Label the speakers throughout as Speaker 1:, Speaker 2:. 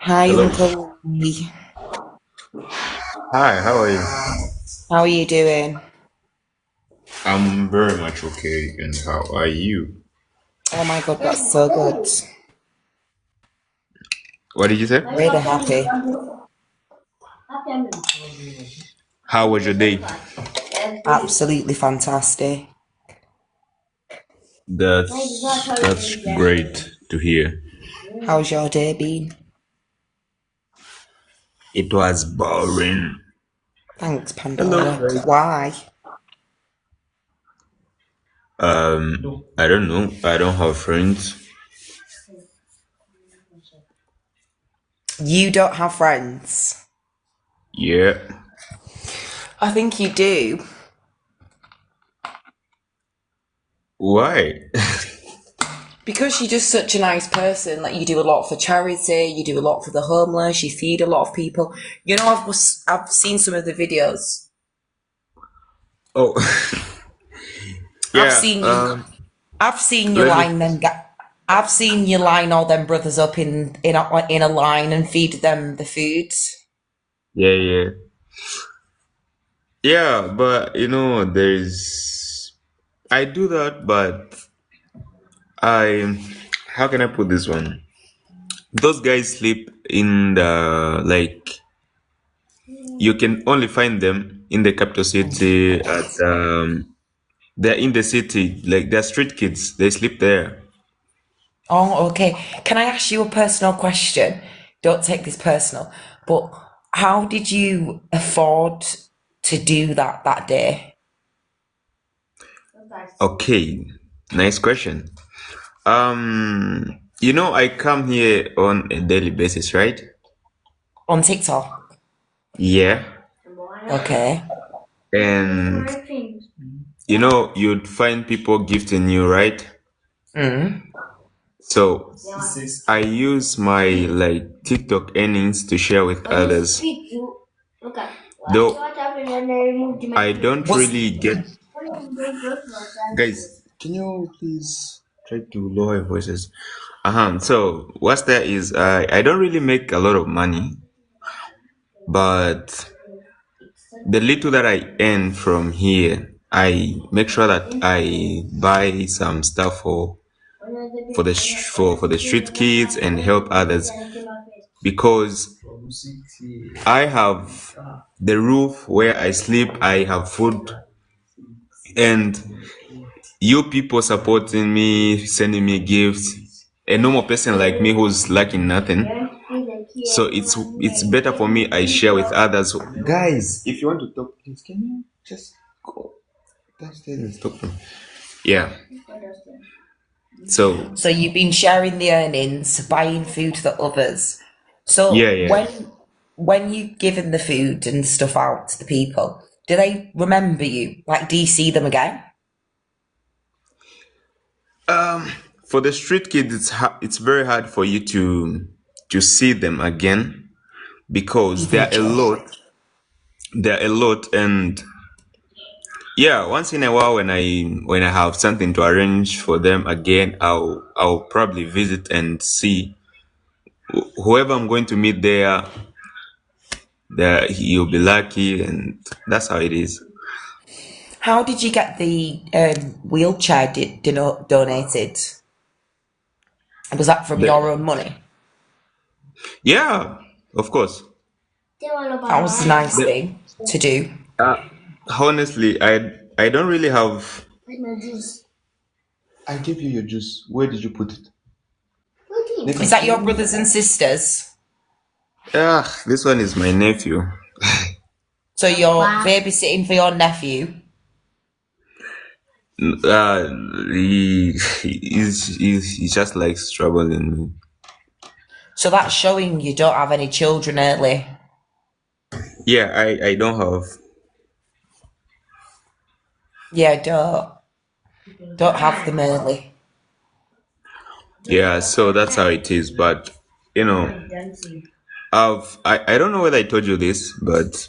Speaker 1: Hi,
Speaker 2: Hello.
Speaker 1: Uncle Lee.
Speaker 2: Hi, how are you?
Speaker 1: How are you doing?
Speaker 2: I'm very much okay. And how are you?
Speaker 1: Oh my God, that's so good.
Speaker 2: What did you say?
Speaker 1: Really happy.
Speaker 2: How was your day?
Speaker 1: Absolutely fantastic.
Speaker 2: That's great to hear.
Speaker 1: How's your day been?
Speaker 2: It was boring.
Speaker 1: Thanks,
Speaker 2: Hello,
Speaker 1: Pandora.
Speaker 2: guys.
Speaker 1: Why?
Speaker 2: I don't know. I don't have friends.
Speaker 1: You don't have friends?
Speaker 2: Yeah.
Speaker 1: I think you do.
Speaker 2: Why?
Speaker 1: Because you're just such a nice person. Like, you do a lot for charity, you do a lot for the homeless, you feed a lot of people. You know, I've seen some of the videos.
Speaker 2: Oh,
Speaker 1: I've
Speaker 2: yeah.
Speaker 1: seen you. I've seen you
Speaker 2: Let me.
Speaker 1: line them. I've seen you line all them brothers up in a line and feed them the food.
Speaker 2: Yeah, yeah, yeah. But there's. I do that, but I. How can I put this one? Those guys sleep in the like you can only find them in the capital city at they're in the city, like they're street kids, they sleep there.
Speaker 1: Oh, okay. Can I ask you a personal question? Don't take this personal, but how did you afford to do that day
Speaker 2: Okay, nice question. I come here on a daily basis, right?
Speaker 1: on TikTok?
Speaker 2: Yeah.
Speaker 1: Okay.
Speaker 2: And you'd find people gifting you, right?
Speaker 1: Mm.
Speaker 2: So I use my like TikTok earnings to share with others. Though I don't
Speaker 1: Was
Speaker 2: really get. Guys, can you please try to lower your voices? So what's there is I don't really make a lot of money, but the little that I earn from here, I make sure that I buy some stuff for the street kids and help others because I have the roof where I sleep, I have food, and you people supporting me, sending me gifts. A normal person like me who's lacking nothing. So it's better for me I share with others. Guys, if you want to talk, please can you just go downstairs and talk to me? Yeah. So
Speaker 1: so you've been sharing the earnings, buying food for others.
Speaker 2: yeah,
Speaker 1: So
Speaker 2: yeah.
Speaker 1: when you've given the food and stuff out to the people, do they remember you? Like, do you see them again?
Speaker 2: For the street kids, it's very hard for you to see them again because
Speaker 1: Even Joe.
Speaker 2: there are a lot, and yeah, once in a while when I have something to arrange for them again, I'll probably visit and see whoever I'm going to meet there. There you'll be lucky, and that's how it is.
Speaker 1: How did you get the wheelchair donated? Was that from
Speaker 2: The,
Speaker 1: your own money?
Speaker 2: yeah, of course.
Speaker 1: That was a nice
Speaker 2: The,
Speaker 1: thing to do.
Speaker 2: uh, Honestly, I don't really have. I gave you your juice. Where did you put it?
Speaker 1: Is that your brothers and sisters?
Speaker 2: Ah, this one is my nephew.
Speaker 1: So you're babysitting for your nephew?
Speaker 2: Uh, he's just like struggling me.
Speaker 1: So that's showing you don't have any children early.
Speaker 2: Yeah, I don't have.
Speaker 1: Yeah, don't have them early.
Speaker 2: Yeah, so that's how it is. But you know, I don't know whether I told you this, but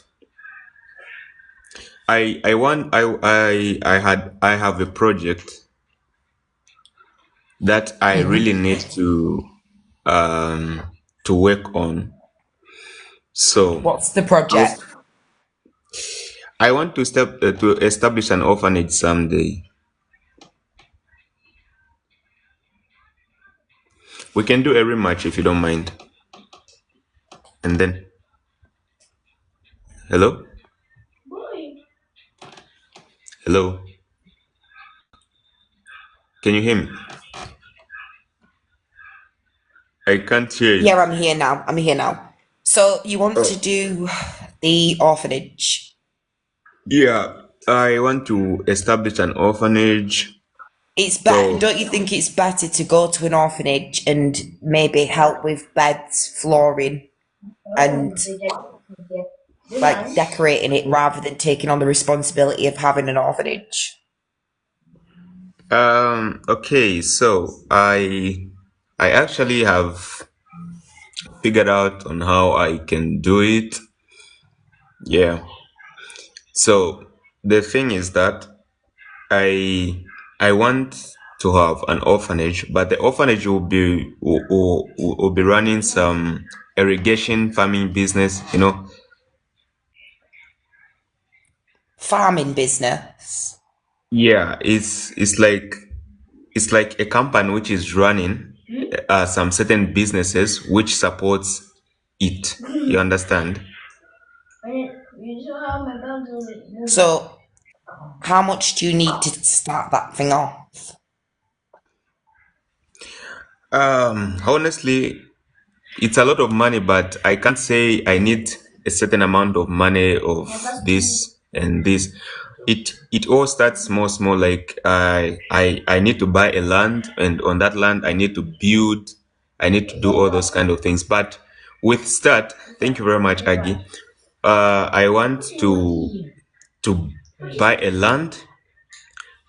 Speaker 2: I want I have a project that I really need um to work on. So
Speaker 1: What's the
Speaker 2: I was
Speaker 1: project?
Speaker 2: I want to establish an orphanage someday. We can do every match if you don't mind. And then hello, hello, can you hear me? I can't hear you.
Speaker 1: Yeah, I'm here now. I'm here now. So you want to
Speaker 2: Oh.
Speaker 1: do the orphanage?
Speaker 2: Yeah, I want to establish an orphanage.
Speaker 1: It's better.
Speaker 2: So
Speaker 1: Don't you think it's better to go to an orphanage and maybe help with beds, flooring, and like decorating it rather than taking on the responsibility of having an orphanage?
Speaker 2: okay, so I actually have figured out on how I can do it. Yeah. So the thing is that I I want to have an orphanage, but the orphanage will be running some irrigation farming business, you know.
Speaker 1: Farming business.
Speaker 2: Yeah, it's like a company which is running some certain businesses which supports it. You understand?
Speaker 1: So how much do you need to start that thing off?
Speaker 2: Honestly, it's a lot of money, but I can't say I need a certain amount of money of this and this. It all starts small, small. Like I need to buy a land, and on that land I need to build. I need to do all those kind of things. But with start, thank you very much, Aggie. I want to buy a land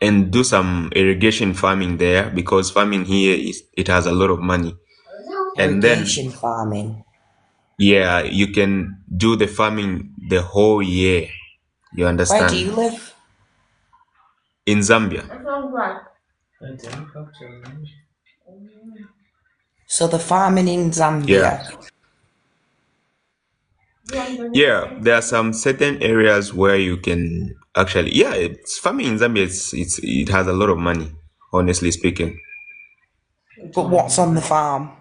Speaker 2: and do some irrigation farming there because farming here is it has a lot of money. And then
Speaker 1: Irrigation farming.
Speaker 2: yeah, you can do the farming the whole year. You
Speaker 1: Where do
Speaker 2: understand?
Speaker 1: you live?
Speaker 2: In Zambia.
Speaker 1: So the farming in
Speaker 2: Yeah.
Speaker 1: Zambia.
Speaker 2: Yeah, there are some certain areas where you can actually yeah, it's farming in Zambia it has a lot of money, honestly speaking.
Speaker 1: But what's on the farm?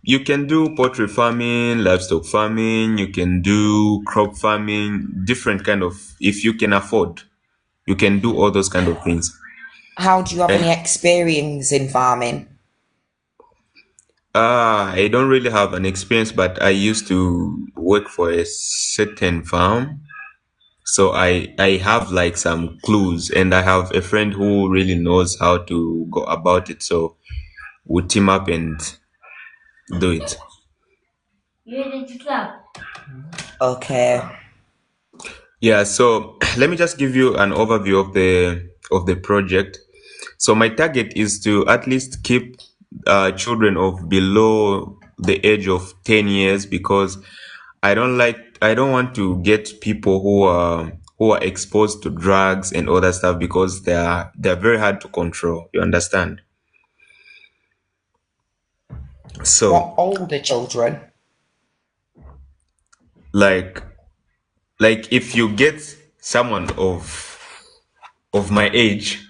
Speaker 2: You can do poultry farming, livestock farming, you can do crop farming, different kind of if you can afford, you can do all those kind of things.
Speaker 1: How do you have
Speaker 2: And
Speaker 1: any experience in farming?
Speaker 2: I don't really have an experience, but I used to work for a certain farm. So I have like some clues, and I have a friend who really knows how to go about it. So we team up and do it.
Speaker 1: Okay.
Speaker 2: Yeah, so let me just give you an overview of the project. So my target is to at least keep children of below the age of 10 years because I don't want to get people who are exposed to drugs and other stuff because they're very hard to control. You understand?
Speaker 1: What
Speaker 2: So
Speaker 1: older children?
Speaker 2: like like if you get someone of my age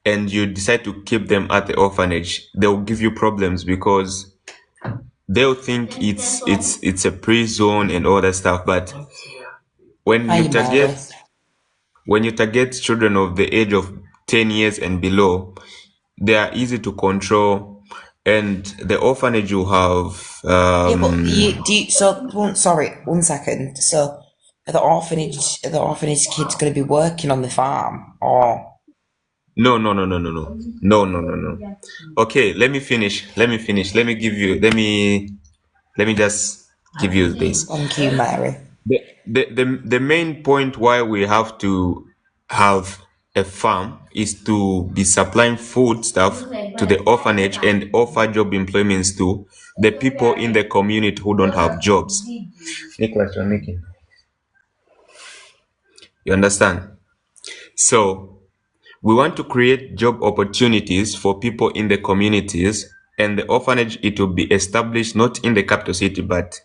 Speaker 2: and you decide to keep them at the orphanage, they'll give you problems because they'll think it's a pre-zone and all that stuff. But when you
Speaker 1: Hi, Mary.
Speaker 2: target when you target children of the age of 10 years and below, they are easy to control, and the orphanage will have
Speaker 1: Yeah, but you do. Sorry, 1 second. So, are the orphanage kids going to be working on the farm, or
Speaker 2: no. Okay, let me give you let me just give you this.
Speaker 1: thank you, Mary.
Speaker 2: the main point why we have to have a farm is to be supplying food stuff to the orphanage and offer job employments to the people in the community who don't have jobs. Nicholas, you're making. You understand? So we want to create job opportunities for people in the communities, and the orphanage, it will be established not in the capital city but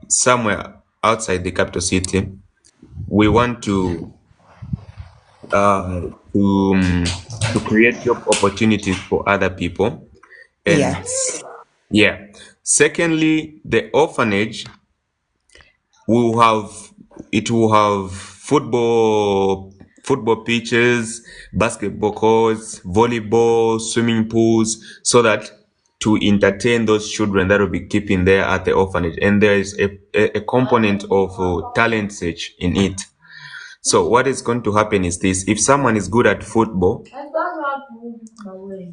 Speaker 2: somewhere outside the capital city. We want uh, to um, to create job opportunities for other people, and
Speaker 1: Yes.
Speaker 2: yeah. Secondly, the orphanage will have it will have football pitches, basketball courts, volleyball, swimming pools, so that to entertain those children that will be keeping there at the orphanage. And there is a component of talent search in it. So what is going to happen is this: if someone is good at football,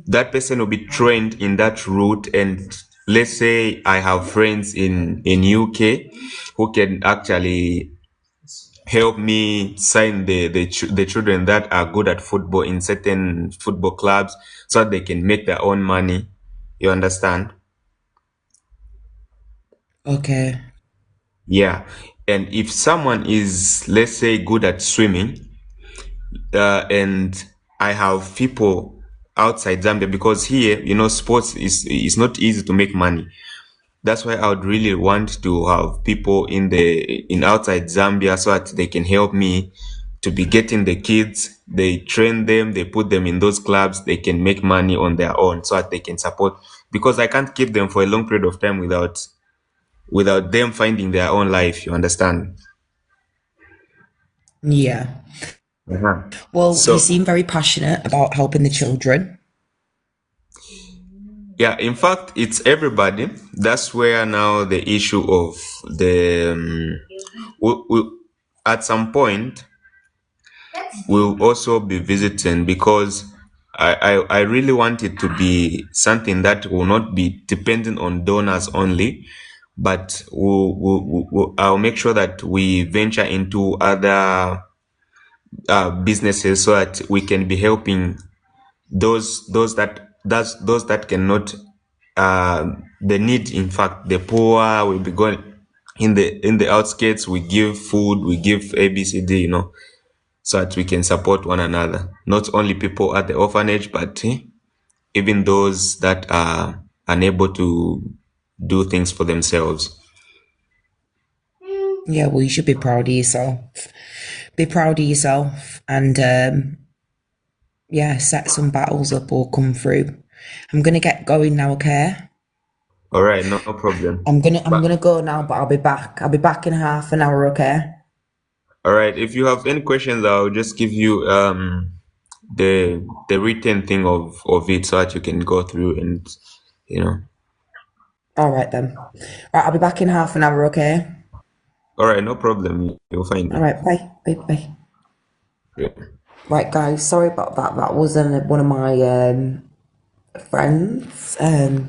Speaker 2: that person will be trained in that route. And let's say I have friends in UK who can actually help me sign the children that are good at football in certain football clubs, so that they can make their own money. You understand?
Speaker 1: Okay.
Speaker 2: Yeah. And if someone is, let's say, good at swimming, and I have people outside Zambia, because here, sports is not easy to make money. That's why I would really want to have people in outside Zambia, so that they can help me to be getting the kids. They train them, they put them in those clubs, they can make money on their own, so that they can support, because I can't keep them for a long period of time without them finding their own life. You understand?
Speaker 1: Yeah.
Speaker 2: Uh-huh.
Speaker 1: Well, you
Speaker 2: So
Speaker 1: seem very passionate about helping the children.
Speaker 2: yeah, in fact, it's everybody. That's where now the issue of the at some point we'll also be visiting, because I really want it to be something that will not be dependent on donors only, but I'll make sure that we venture into other businesses, so that we can be helping those that cannot, the need, in fact the poor. Will be going in the outskirts. We give food, we give abcd, so that we can support one another, not only people at the orphanage, but even those that are unable to do things for themselves.
Speaker 1: Yeah, well, you should be proud of yourself. Be proud of yourself and, yeah, set some battles up or come through. I'm going to get going now, okay?
Speaker 2: All right, no problem.
Speaker 1: I'm
Speaker 2: But
Speaker 1: gonna go now, but I'll be back. I'll be back in half an hour, okay?
Speaker 2: all right, if you have any questions, I'll just give you the written thing of it, so that you can go through and you know.
Speaker 1: All right then. Right, I'll be back in half an hour, okay?
Speaker 2: All right, no problem. You'll find
Speaker 1: All
Speaker 2: me.
Speaker 1: right, bye, bye, bye.
Speaker 2: Yeah.
Speaker 1: Right, guys, sorry about that. That was one of my friends. I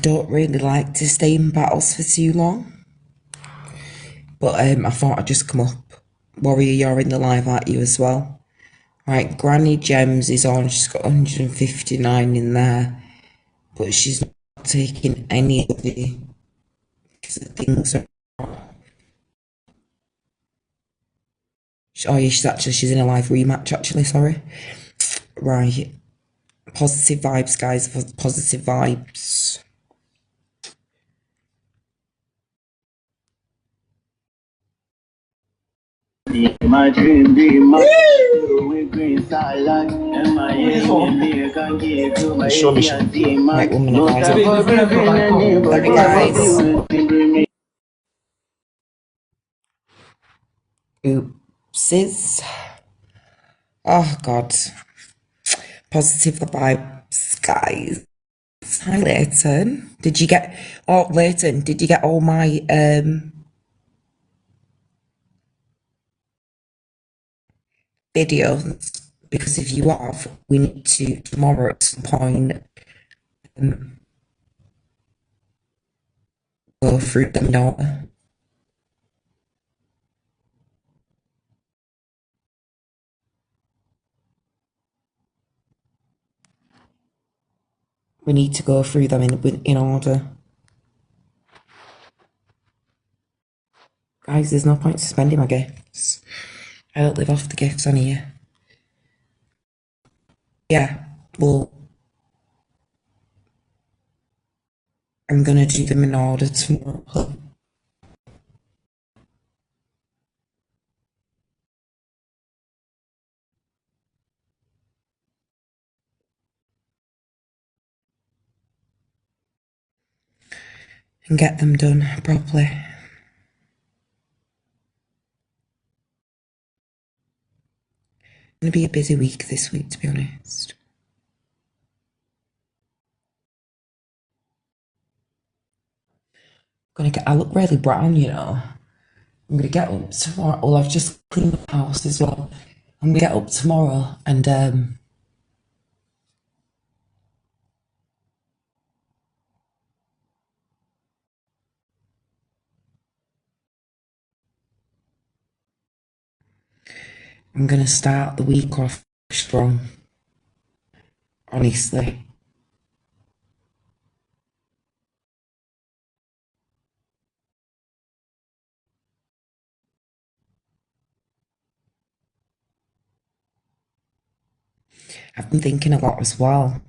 Speaker 1: don't really like to stay in battles for too long, but I thought I'd just come up. Warrior, you're in the live, aren't you, as well? Right, Granny Gems is on. She's got 159 in there, but she's not taking any of the things. Oh yeah, she's in a live rematch actually, sorry. Right. Positive vibes, guys, positive vibes.
Speaker 3: My dream be my with green salad and my me can give to my
Speaker 1: Right, 1 minute, guys. Let me, guys. Oopsies. Oh god. Positive vibes, guys. Hi Leighton. Leighton, did you get all my videos? Because if you have, we need to tomorrow at some point go through them, don't we? We need to go through them in order. Guys, there's no point spending my gifts. I don't live off the gifts on here. Yeah, well, I'm gonna do them in order tomorrow. And get them done properly. It's gonna be a busy week this week, to be honest. I look really brown, you know. I'm gonna get up tomorrow. Well, I've just cleaned the house as well. I'm gonna get up tomorrow and I'm gonna start the week off strong. Honestly. I've been thinking a lot as well.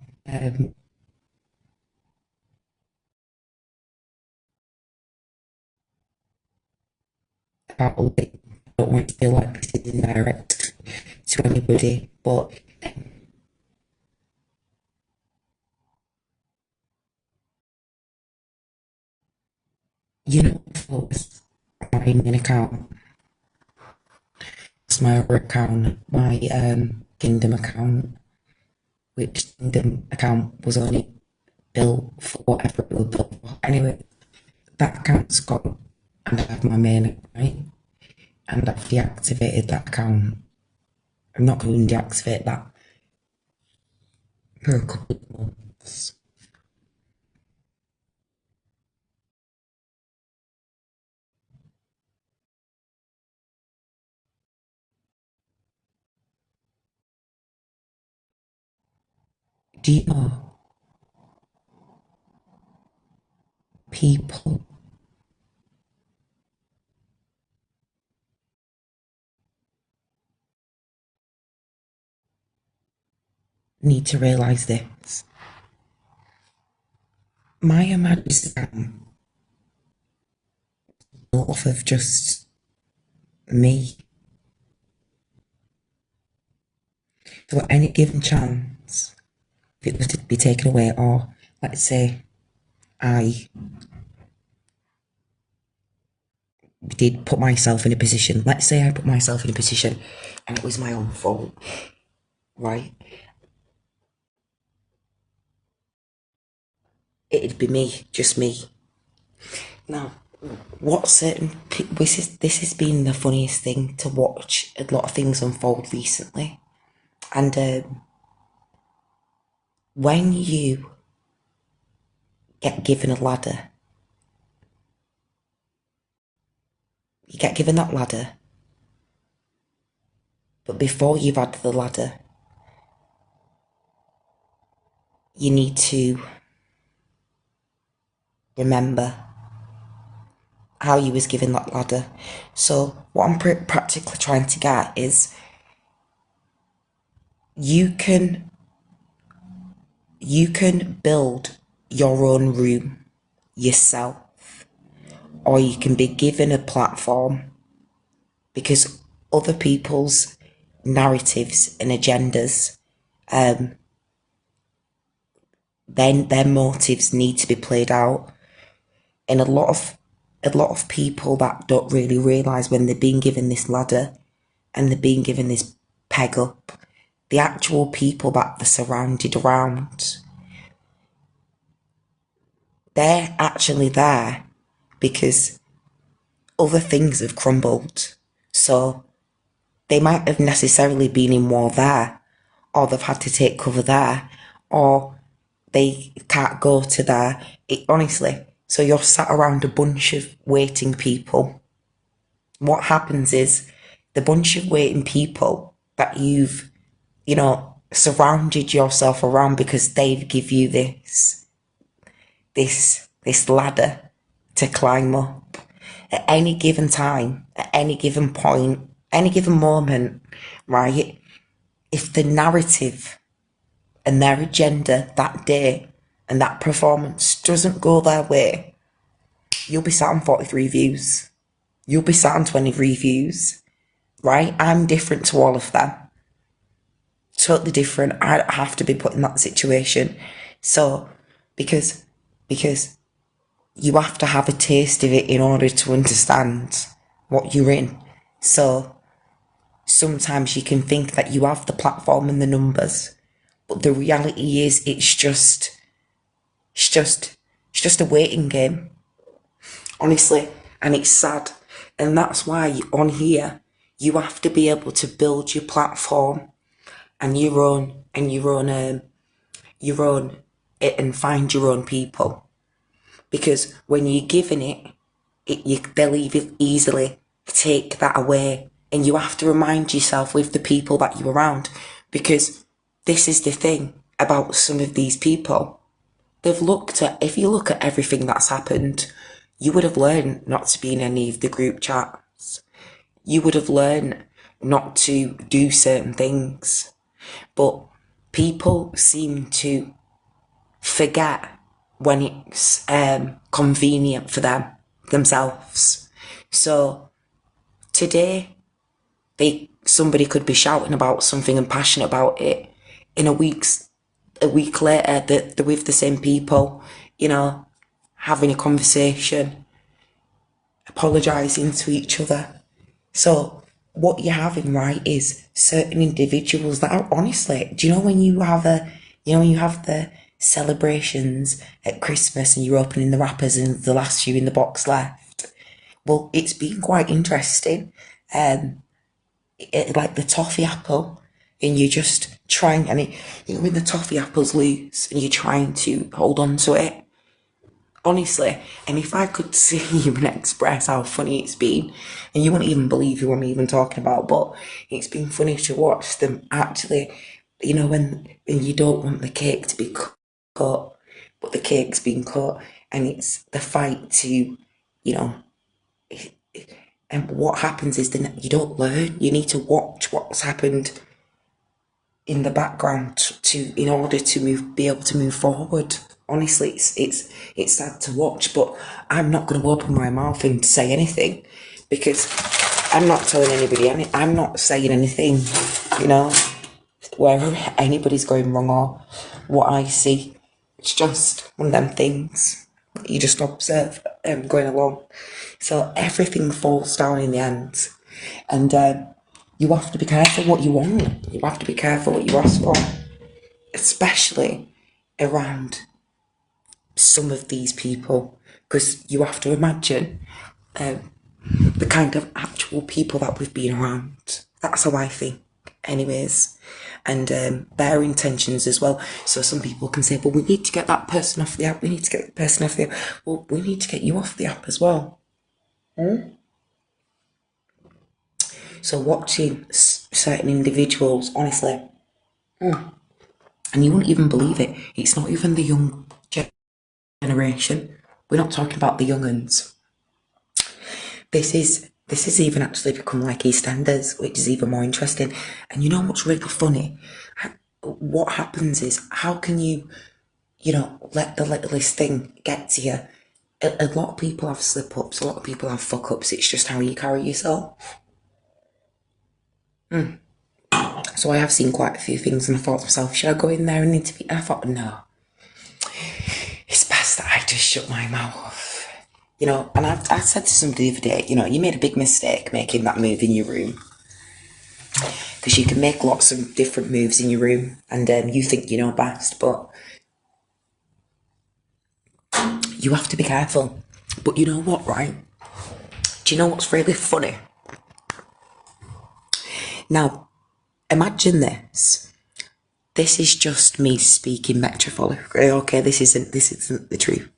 Speaker 1: About it. I don't want to feel like this is indirect to anybody, but you know, folks, my main account, it's my other account, my Kingdom account, which Kingdom account was only built for whatever it was built for. Anyway, that account's gone, and I have my main account, right? And I've deactivated that account. I'm not going to deactivate that for a couple of months. Do you know people need to realise this? My imagination off of just me. So at any given chance, if it was to be taken away, or let's say I did put myself in a position, let's say I put myself in a position and it was my own fault, right? It'd be me, just me. Now, what certain this has been the funniest thing to watch a lot of things unfold recently, and when you get given a ladder, you get given that ladder, but before you've had the ladder, you need to remember how you was given that ladder. So what I'm practically trying to get is you can build your own room yourself, or you can be given a platform, because other people's narratives and agendas, then their motives need to be played out. And a lot of people that don't really realise when they're being given this ladder and they're being given this peg up, the actual people that they're surrounded around, they're actually there because other things have crumbled. So they might have necessarily been in war there, or they've had to take cover there, or they can't go to there. Honestly, so you're sat around a bunch of waiting people. What happens is the bunch of waiting people that you've, surrounded yourself around because they give you this ladder to climb up at any given time, at any given point, any given moment, right? If the narrative and their agenda that day and that performance doesn't go their way, you'll be sat on 43 views. You'll be sat on 20 reviews, right? I'm different to all of them. Totally different. I have to be put in that situation. So, because you have to have a taste of it in order to understand what you're in. So, sometimes you can think that you have the platform and the numbers, but the reality is it's just a waiting game, honestly, and it's sad. And that's why on here you have to be able to build your platform and and find your own people, because when you're giving they'll easily take that away, and you have to remind yourself with the people that you're around, because this is the thing about some of these people. If you look at everything that's happened, you would have learned not to be in any of the group chats. You would have learned not to do certain things. But people seem to forget when it's convenient for themselves. So today, somebody could be shouting about something and passionate about it. In a week later, they're with the same people, having a conversation, apologising to each other. So what you're having, right, is certain individuals that are, honestly, do you know when you have the celebrations at Christmas and you're opening the wrappers and the last few in the box left? Well, it's been quite interesting. Like the toffee apple, and you're just trying, and when the toffee apple's loose and you're trying to hold on to it, honestly, and if I could see you and express how funny it's been, and you wouldn't even believe who I'm even talking about, but it's been funny to watch them actually, when you don't want the cake to be cut, but the cake's been cut, and it's the fight to, and what happens is then you don't learn. You need to watch what's happened in the background in order to be able to move forward. Honestly, it's sad to watch, but I'm not going to open my mouth and say anything, because I'm not telling anybody I'm not saying anything, where anybody's going wrong or what I see. It's just one of them things you just observe going along. So everything falls down in the end, and you have to be careful what you want. You have to be careful what you ask for, especially around some of these people, because you have to imagine the kind of actual people that we've been around. That's how I think, anyways. And their intentions as well. So some people can say, well, we need to get that person off the app. We need to get the person off the app. Well, we need to get you off the app as well. So watching certain individuals, honestly, and you wouldn't even believe it, it's not even the young generation. We're not talking about the young uns. This is even actually become like EastEnders, which is even more interesting. And you know what's really funny? What happens is, how can you, let the littlest thing get to you? A lot of people have slip-ups, a lot of people have fuck-ups. It's just how you carry yourself. So I have seen quite a few things, and I thought to myself, should I go in there and interview? And I thought, no. It's best that I just shut my mouth. And I said to somebody the other day, you made a big mistake making that move in your room. Because you can make lots of different moves in your room, and you think you know best, but you have to be careful. But you know what, right? Do you know what's really funny? Now, imagine this. This is just me speaking metaphorically. Okay, this isn't the truth.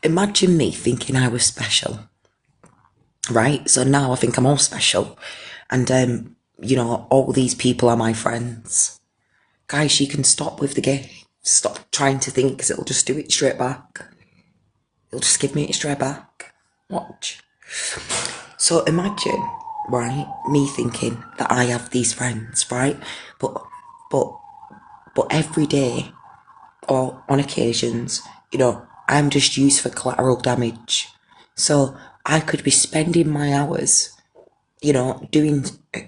Speaker 1: Imagine me thinking I was special, right? So now I think I'm all special, and all these people are my friends. Guys, you can stop with the game. Stop trying to think, because it'll just do it straight back. It'll just give me it straight back. Watch. So imagine, right, me thinking that I have these friends, right? But every day, or on occasions, I'm just used for collateral damage. So I could be spending my hours, doing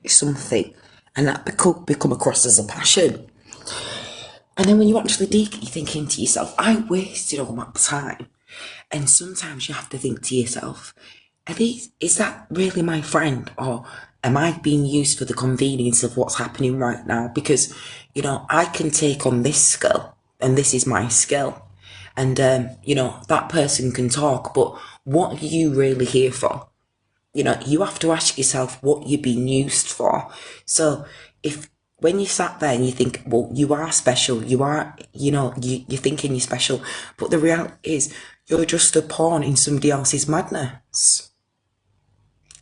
Speaker 1: something, and that become across as a passion. And then when you actually dig, you're thinking to yourself, I wasted all my time. And sometimes you have to think to yourself, is that really my friend? Or am I being used for the convenience of what's happening right now? Because, I can take on this skill, and this is my skill. And, that person can talk, but what are you really here for? You have to ask yourself what you're being used for. So when you sat there and you think, well, you are special, you are, you're thinking you're special, but the reality is you're just a pawn in somebody else's madness.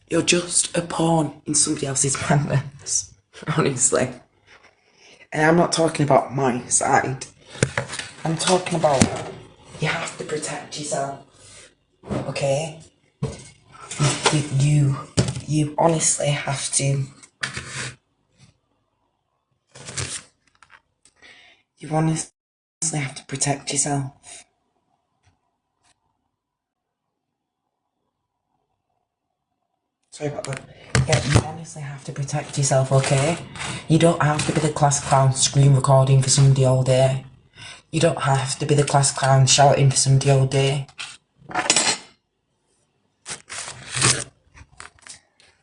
Speaker 1: You're just a pawn in somebody else's madness, honestly. And I'm not talking about my side. I'm talking about you have to protect yourself, okay? You honestly have to. You honestly have to protect yourself. Sorry about that. Yeah, you honestly have to protect yourself, okay? You don't have to be the class clown screen recording for somebody all day. You don't have to be the class clown shouting for somebody all day.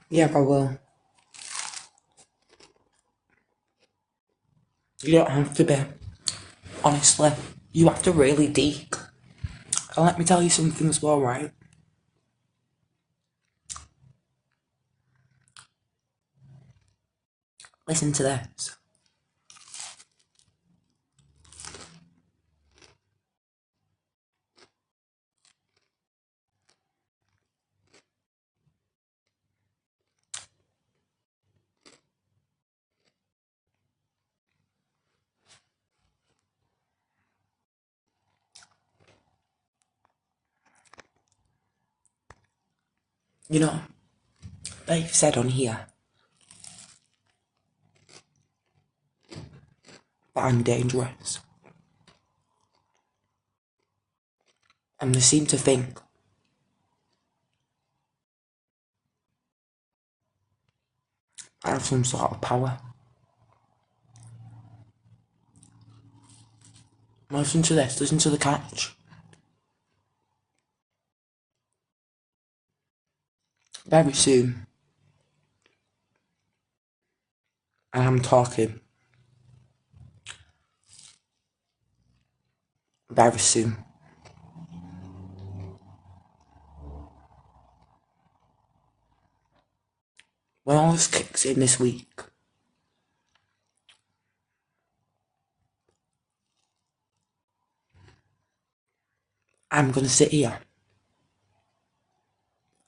Speaker 1: Yeah, I will. You don't have to be. Honestly, you have to really dig. And let me tell you something as well, right? Listen to this. They've said on here that I'm dangerous. And they seem to think I have some sort of power. Listen to this, listen to the catch. Very soon, and I'm talking very soon, when all this kicks in this week, I'm gonna sit here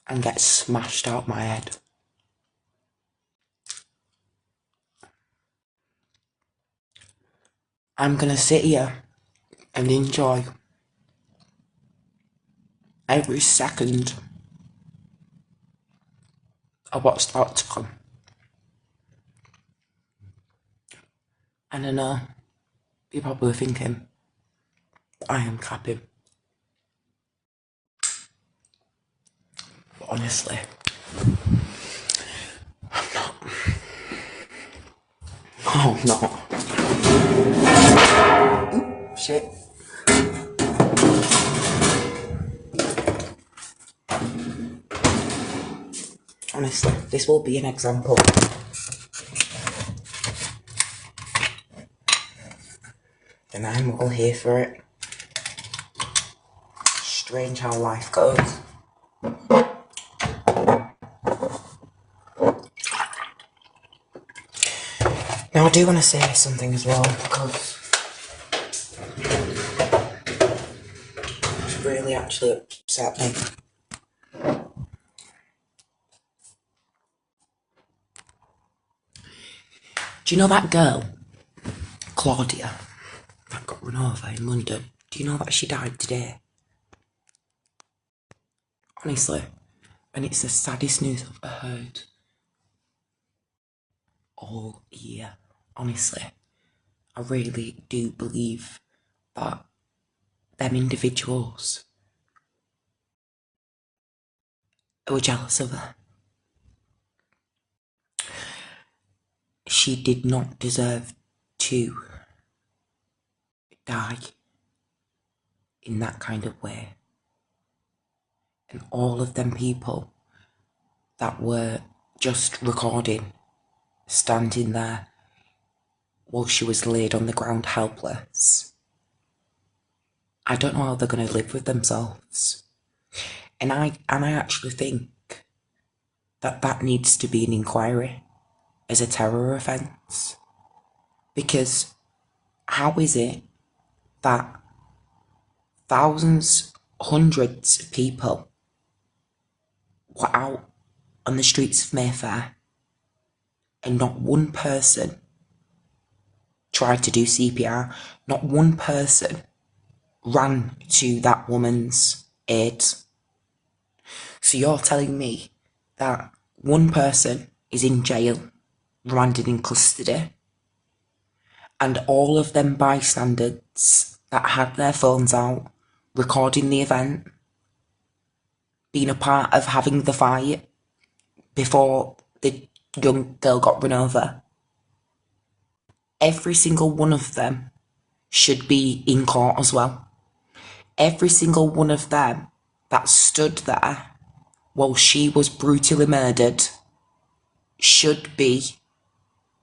Speaker 1: and get smashed out my head. I'm gonna sit here and enjoy every second of what's about to come. And I know you're probably thinking that I am capping. But honestly, oh no. Shit. Honestly, this will be an example. And I'm all here for it. Strange how life goes. Now I do want to say something as well, because it's really actually upset me. Do you know that girl Claudia that got run over in London, do you know that she died today? Honestly. And it's the saddest news I've ever heard all year. Honestly. I really do believe that them individuals were jealous of her. She did not deserve to die in that kind of way. And all of them people that were just recording, standing there while she was laid on the ground helpless, I don't know how they're going to live with themselves. And I actually think that needs to be an inquiry as a terror offence. Because how is it that thousands, hundreds of people were out on the streets of Mayfair and not one person tried to do CPR, not one person ran to that woman's aid? So you're telling me that one person is in jail, remanded in custody, and all of them bystanders that had their phones out, recording the event, being a part of having the fight before the young girl got run over, every single one of them should be in court as well. Every single one of them that stood there while she was brutally murdered should be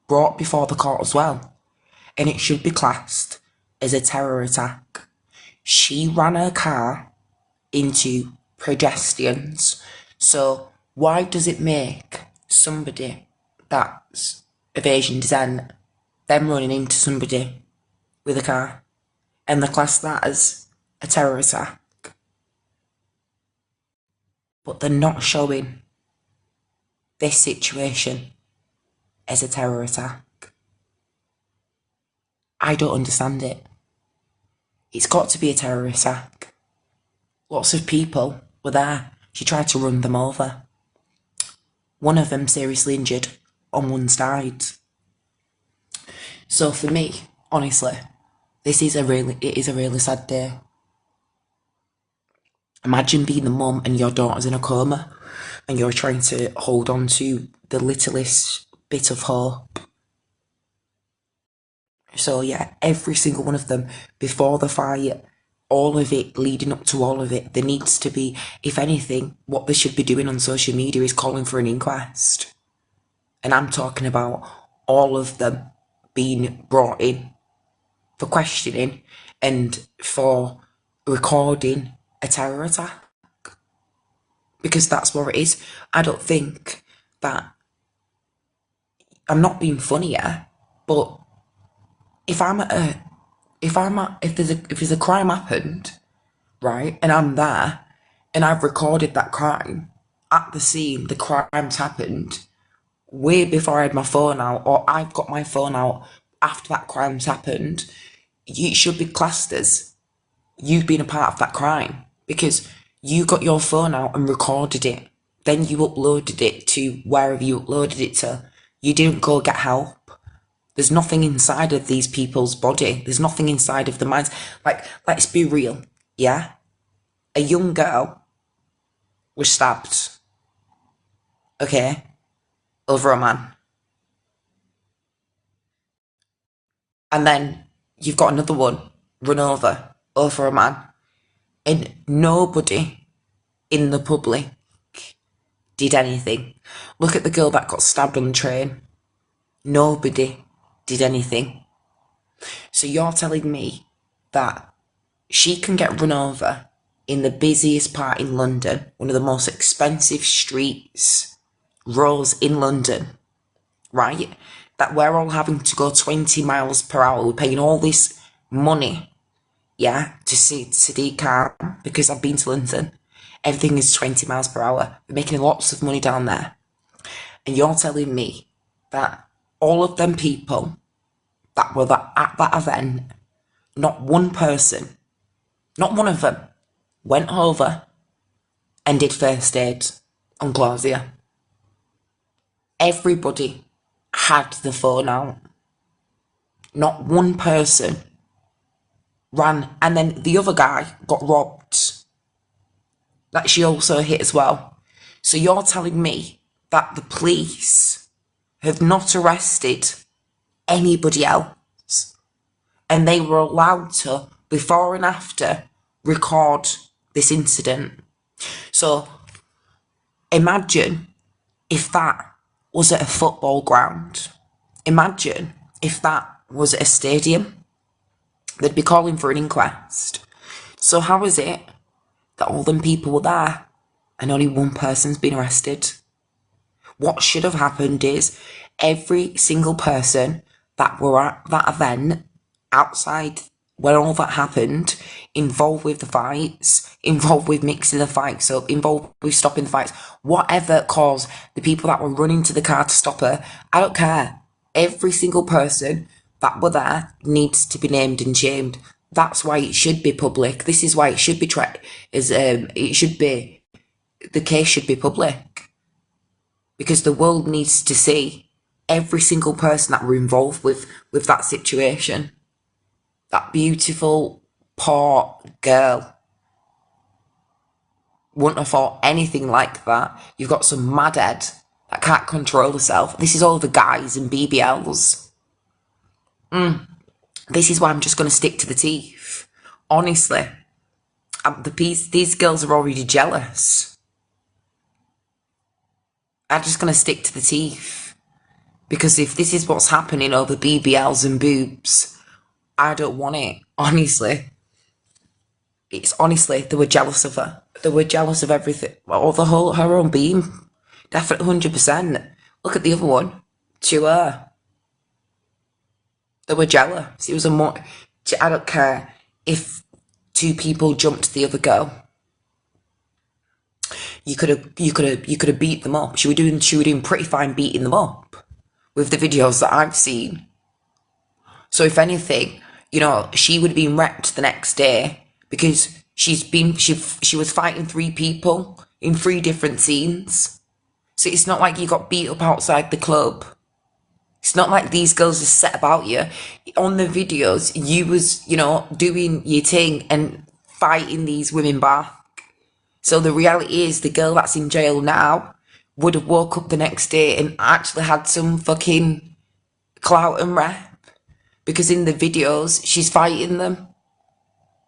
Speaker 1: brought before the court as well. And it should be classed as a terror attack. She ran her car into pedestrians. So why does it make somebody that's of Asian descent, them running into somebody with a car, and they class that as a terror attack? But they're not showing this situation as a terror attack. I don't understand it. It's got to be a terror attack. Lots of people were there. She tried to run them over. One of them seriously injured on one side. So for me, honestly, it is a really sad day. Imagine being the mum and your daughter's in a coma and you're trying to hold on to the littlest bit of hope. So yeah, every single one of them, before the fight, all of it, leading up to all of it, there needs to be, if anything, what they should be doing on social media is calling for an inquest. And I'm talking about all of them being brought in for questioning and for recording a terror attack. Because that's what it is. I don't think that, I'm not being funny here, but if there's a crime happened, right, and I'm there, and I've recorded that crime at the scene, the crime's happened, way before I had my phone out, or I've got my phone out after that crime's happened, it should be classed as you've been a part of that crime, because you got your phone out and recorded it, then you uploaded it to wherever you uploaded it to. You didn't go get help. There's nothing inside of these people's body. There's nothing inside of the minds. Like, let's be real, yeah? A young girl was stabbed, okay, over a man. And then you've got another one run over a man. And nobody in the public did anything. Look at the girl that got stabbed on the train. Nobody did anything. So you're telling me that she can get run over in the busiest part in London, one of the most expensive streets, roads in London, right? That we're all having to go 20 miles per hour. We're paying all this money, yeah, to see car, because I've been to London. Everything is 20 miles per hour. We're making lots of money down there. And you're telling me that all of them people that were at that event, not one person, not one of them, went over and did first aid on Claudia. Everybody had the phone out. Not one person ran. And then the other guy got robbed. That she also hit as well. So you're telling me that the police have not arrested anybody else, and they were allowed to, before and after, record this incident? So imagine if that was at a football ground. Imagine if that was at a stadium. They'd be calling for an inquest. So how is it that all them people were there and only one person's been arrested? What should have happened is every single person that were at that event outside when all that happened, involved with the fights, involved with mixing the fights up, involved with stopping the fights, whatever caused the people that were running to the car to stop her, I don't care. Every single person that were there needs to be named and shamed. That's why it should be public. This is why it should be the case should be public. Because the world needs to see every single person that were involved with that situation. That beautiful, poor girl wouldn't have thought anything like that. You've got some mad head that can't control herself. This is all the guys and BBLs. This is why I'm just going to stick to the teeth. Honestly, these girls are already jealous. I'm just going to stick to the teeth. Because if this is what's happening over BBLs and boobs, I don't want it. Honestly. It's honestly, they were jealous of her. They were jealous of everything. Or her own being. Definitely 100%. Look at the other one. To her. They were jealous. It was I don't care if two people jumped the other girl. You could have beat them up. She were doing pretty fine beating them up with the videos that I've seen. So if anything, she would have been wrecked the next day because she was fighting 3 people in 3 different scenes. So it's not like you got beat up outside the club. It's not like these girls just set about you. On the videos, you was, doing your thing and fighting these women back. So the reality is the girl that's in jail now would have woke up the next day and actually had some fucking clout and rep. Because in the videos, she's fighting them.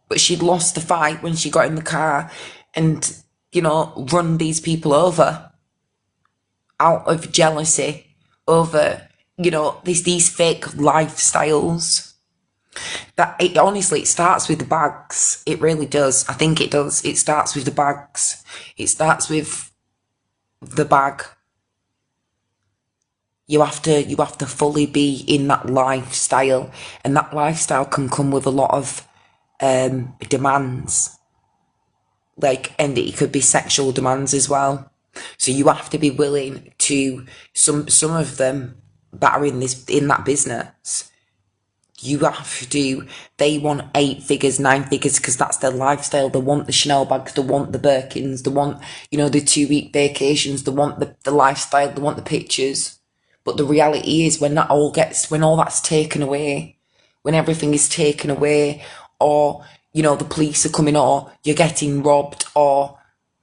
Speaker 1: But she'd lost the fight when she got in the car and, run these people over out of jealousy over, these fake lifestyles. Honestly, it starts with the bags. It really does. I think it does. It starts with the bags. It starts with the bag. You have to fully be in that lifestyle, and that lifestyle can come with a lot of demands, and it could be sexual demands as well. So you have to be willing to some of them that are in that business. You have to. They want 8 figures, 9 figures because that's their lifestyle. They want the Chanel bags. They want the Birkins. They want the 2-week vacations. They want the lifestyle. They want the pictures. But the reality is when all that's taken away, when everything is taken away, or, the police are coming, or you're getting robbed, or,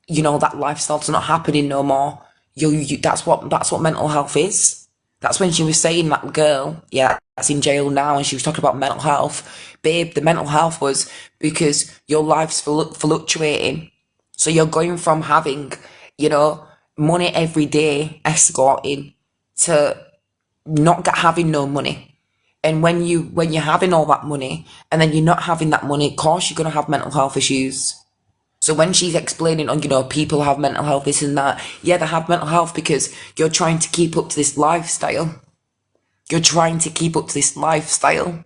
Speaker 1: that lifestyle's not happening no more, that's what mental health is. That's when she was saying that girl, that's in jail now, and she was talking about mental health. Babe, the mental health was because your life's fluctuating. So you're going from having, money every day, escorting, to not having no money. And when you're having all that money and then you're not having that money, of course you're going to have mental health issues. So when she's explaining on, people have mental health, this and that, they have mental health because you're trying to keep up to this lifestyle. You're trying to keep up to this lifestyle.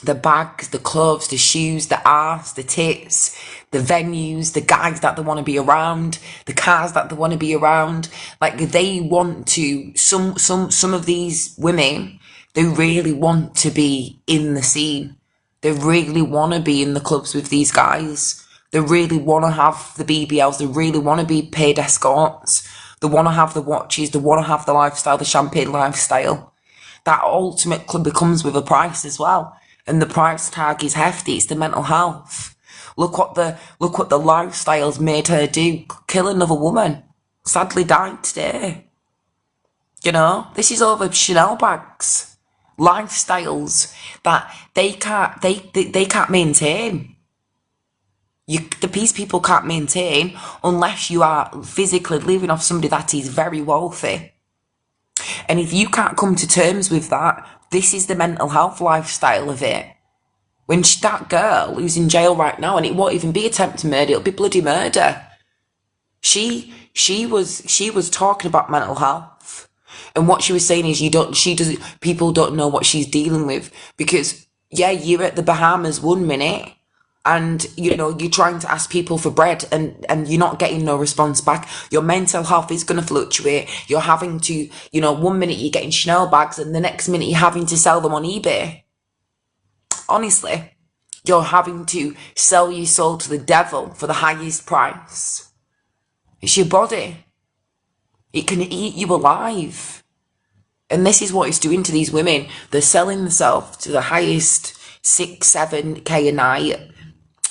Speaker 1: The bags, the clothes, the shoes, the arse, the tits, the venues, the guys that they want to be around, the cars that they want to be around. Like, they want to, some of these women, They really want to be in the scene. They really want to be in the clubs with these guys. They really want to have the BBLs. They really want to be paid escorts. They want to have the watches. They want to have the lifestyle, the champagne lifestyle. That ultimately comes with a price as well. And the price tag is hefty. It's the mental health. Look what the lifestyles made her do. Kill another woman. Sadly died today. You know, this is over Chanel bags. Lifestyles that they can't maintain. These people can't maintain unless you are physically living off somebody that is very wealthy. And if you can't come to terms with that, this is the mental health lifestyle of it. When that girl who's in jail right now, and it won't even be attempted murder, it'll be bloody murder. She was talking about mental health. And what she was saying is people don't know what she's dealing with. Because, yeah, you're at the Bahamas 1 minute and, you know, you're trying to ask people for bread and you're not getting no response back. Your mental health is going to fluctuate. You're having to, you know, 1 minute you're getting Chanel bags and the next minute you're having to sell them on eBay. Honestly, you're having to sell your soul to the devil for the highest price. It's your body. It can eat you alive. And this is what it's doing to these women. They're selling themselves to the highest 6-7K a night,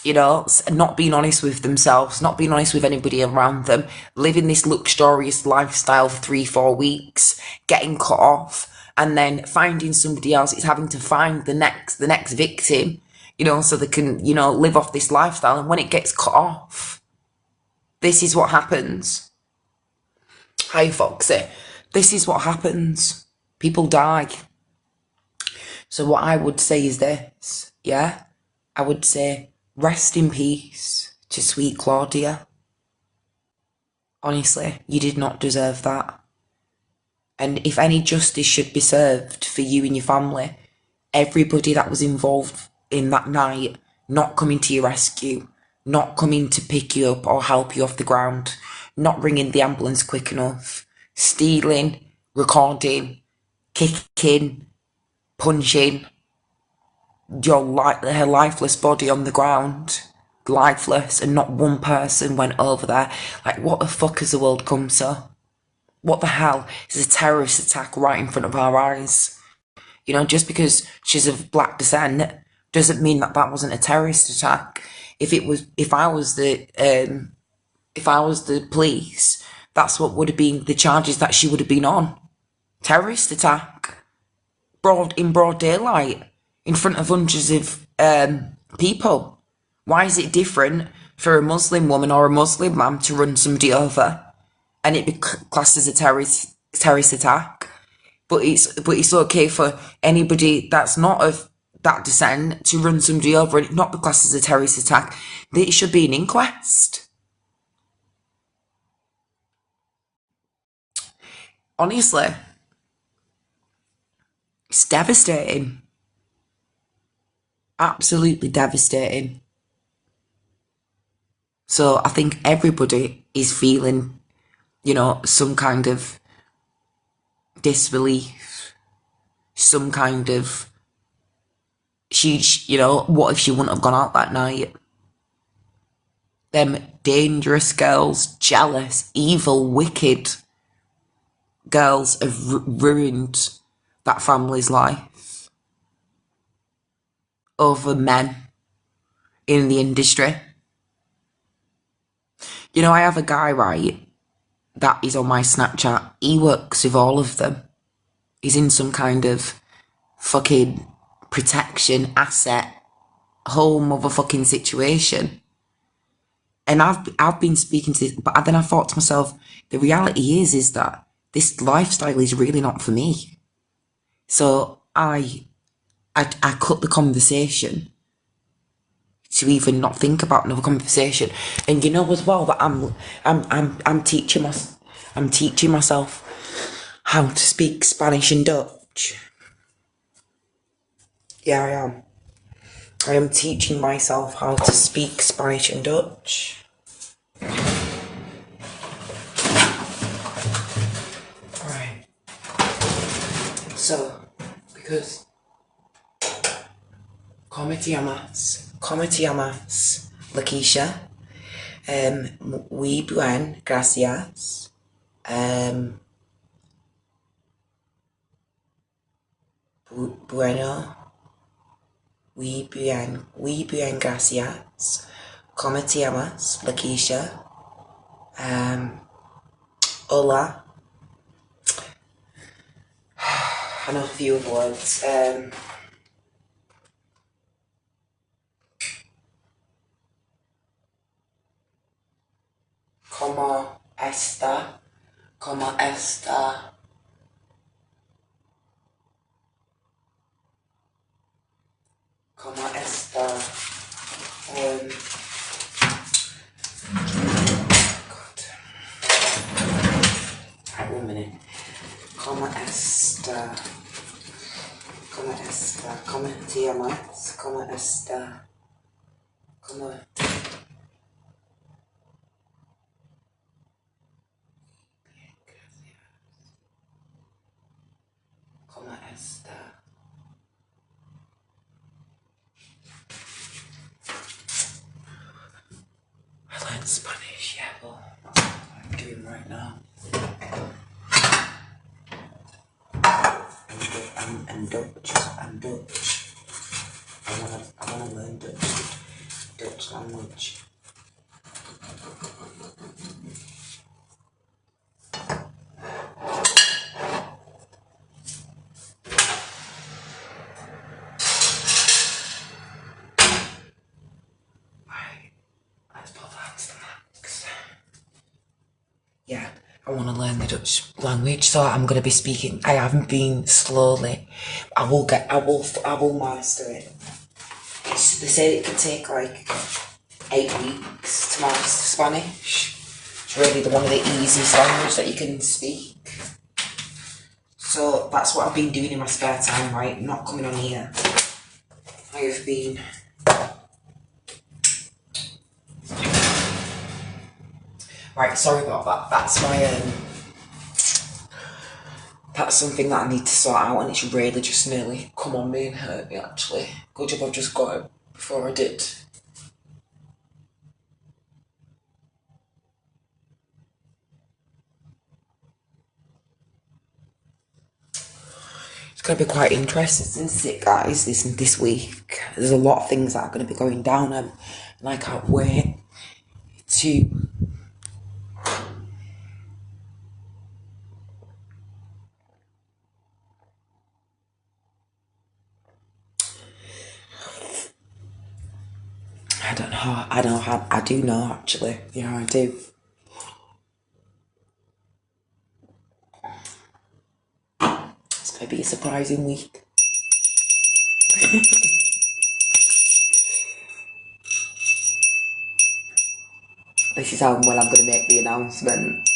Speaker 1: you know, not being honest with themselves, not being honest with anybody around them, living this luxurious lifestyle for 3-4 weeks, getting cut off, and then finding somebody else. It's having to find the next victim, you know, so they can, you know, live off this lifestyle. And when it gets cut off, this is what happens. Hi, Foxy. This is what happens. People die. So what I would say is this, yeah? I would say rest in peace to sweet Claudia. Honestly, you did not deserve that. And if any justice should be served for you and your family, everybody that was involved in that night not coming to your rescue, not coming to pick you up or help you off the ground, not ringing the ambulance quick enough, stealing, recording, kicking, punching her lifeless body on the ground, lifeless, and not one person went over there. Like, what the fuck has the world come to? What the hell is a terrorist attack right in front of our eyes? You know, just because she's of black descent doesn't mean that wasn't a terrorist attack. If I was the police, that's what would have been the charges that she would have been on. Terrorist attack. In broad daylight. In front of hundreds of people. Why is it different for a Muslim woman or a Muslim man to run somebody over and it be classed as a terrorist attack? But it's okay for anybody that's not of that descent to run somebody over and it not be classed as a terrorist attack. It should be an inquest. Honestly, it's devastating. Absolutely devastating. So I think everybody is feeling, you know, some kind of disbelief, some kind of, you know, what if she wouldn't have gone out that night? Them dangerous girls, jealous, evil, wicked girls have ruined that family's life over men in the industry. You know, I have a guy, right, that is on my Snapchat. He works with all of them. He's in some kind of fucking protection asset whole motherfucking situation. And I've been speaking to this, but then I thought to myself, the reality is that this lifestyle is really not for me. So I cut the conversation to even not think about another conversation. And you know as well that I'm teaching myself how to speak Spanish and Dutch. Yeah, I am. I am teaching myself how to speak Spanish and Dutch. Right. So, because come te llamas, La Keisha, muy bien, gracias, bueno, muy bien, gracias, come te llamas, La Keisha, hola, I know a few other words, como está, como está, como está, God. Right, 1 minute. Como está, como te llamas, como está, como... ¿Cómo está? I learned Spanish, yeah, well, that's what I'm doing right now. And Dutch. I wanna learn Dutch language. Right, let's put that to the max. Yeah, I want to learn the Dutch language, so I'm gonna be speaking. I haven't been slowly. I will master it. They say it can take like 8 weeks to master Spanish. It's really one of the easiest languages that you can speak. So that's what I've been doing in my spare time, right? Not coming on here. I have been right, sorry about that. That's my that's something that I need to sort out, and it's really just nearly come on me and hurt me actually. Good job I've just got it before I did. It's gonna be quite interesting, isn't it, guys? This week. There's a lot of things that are gonna be going down, and I can't wait to I do know actually. Yeah, I do. It's gonna be a surprising week. This is how well I'm gonna make the announcement.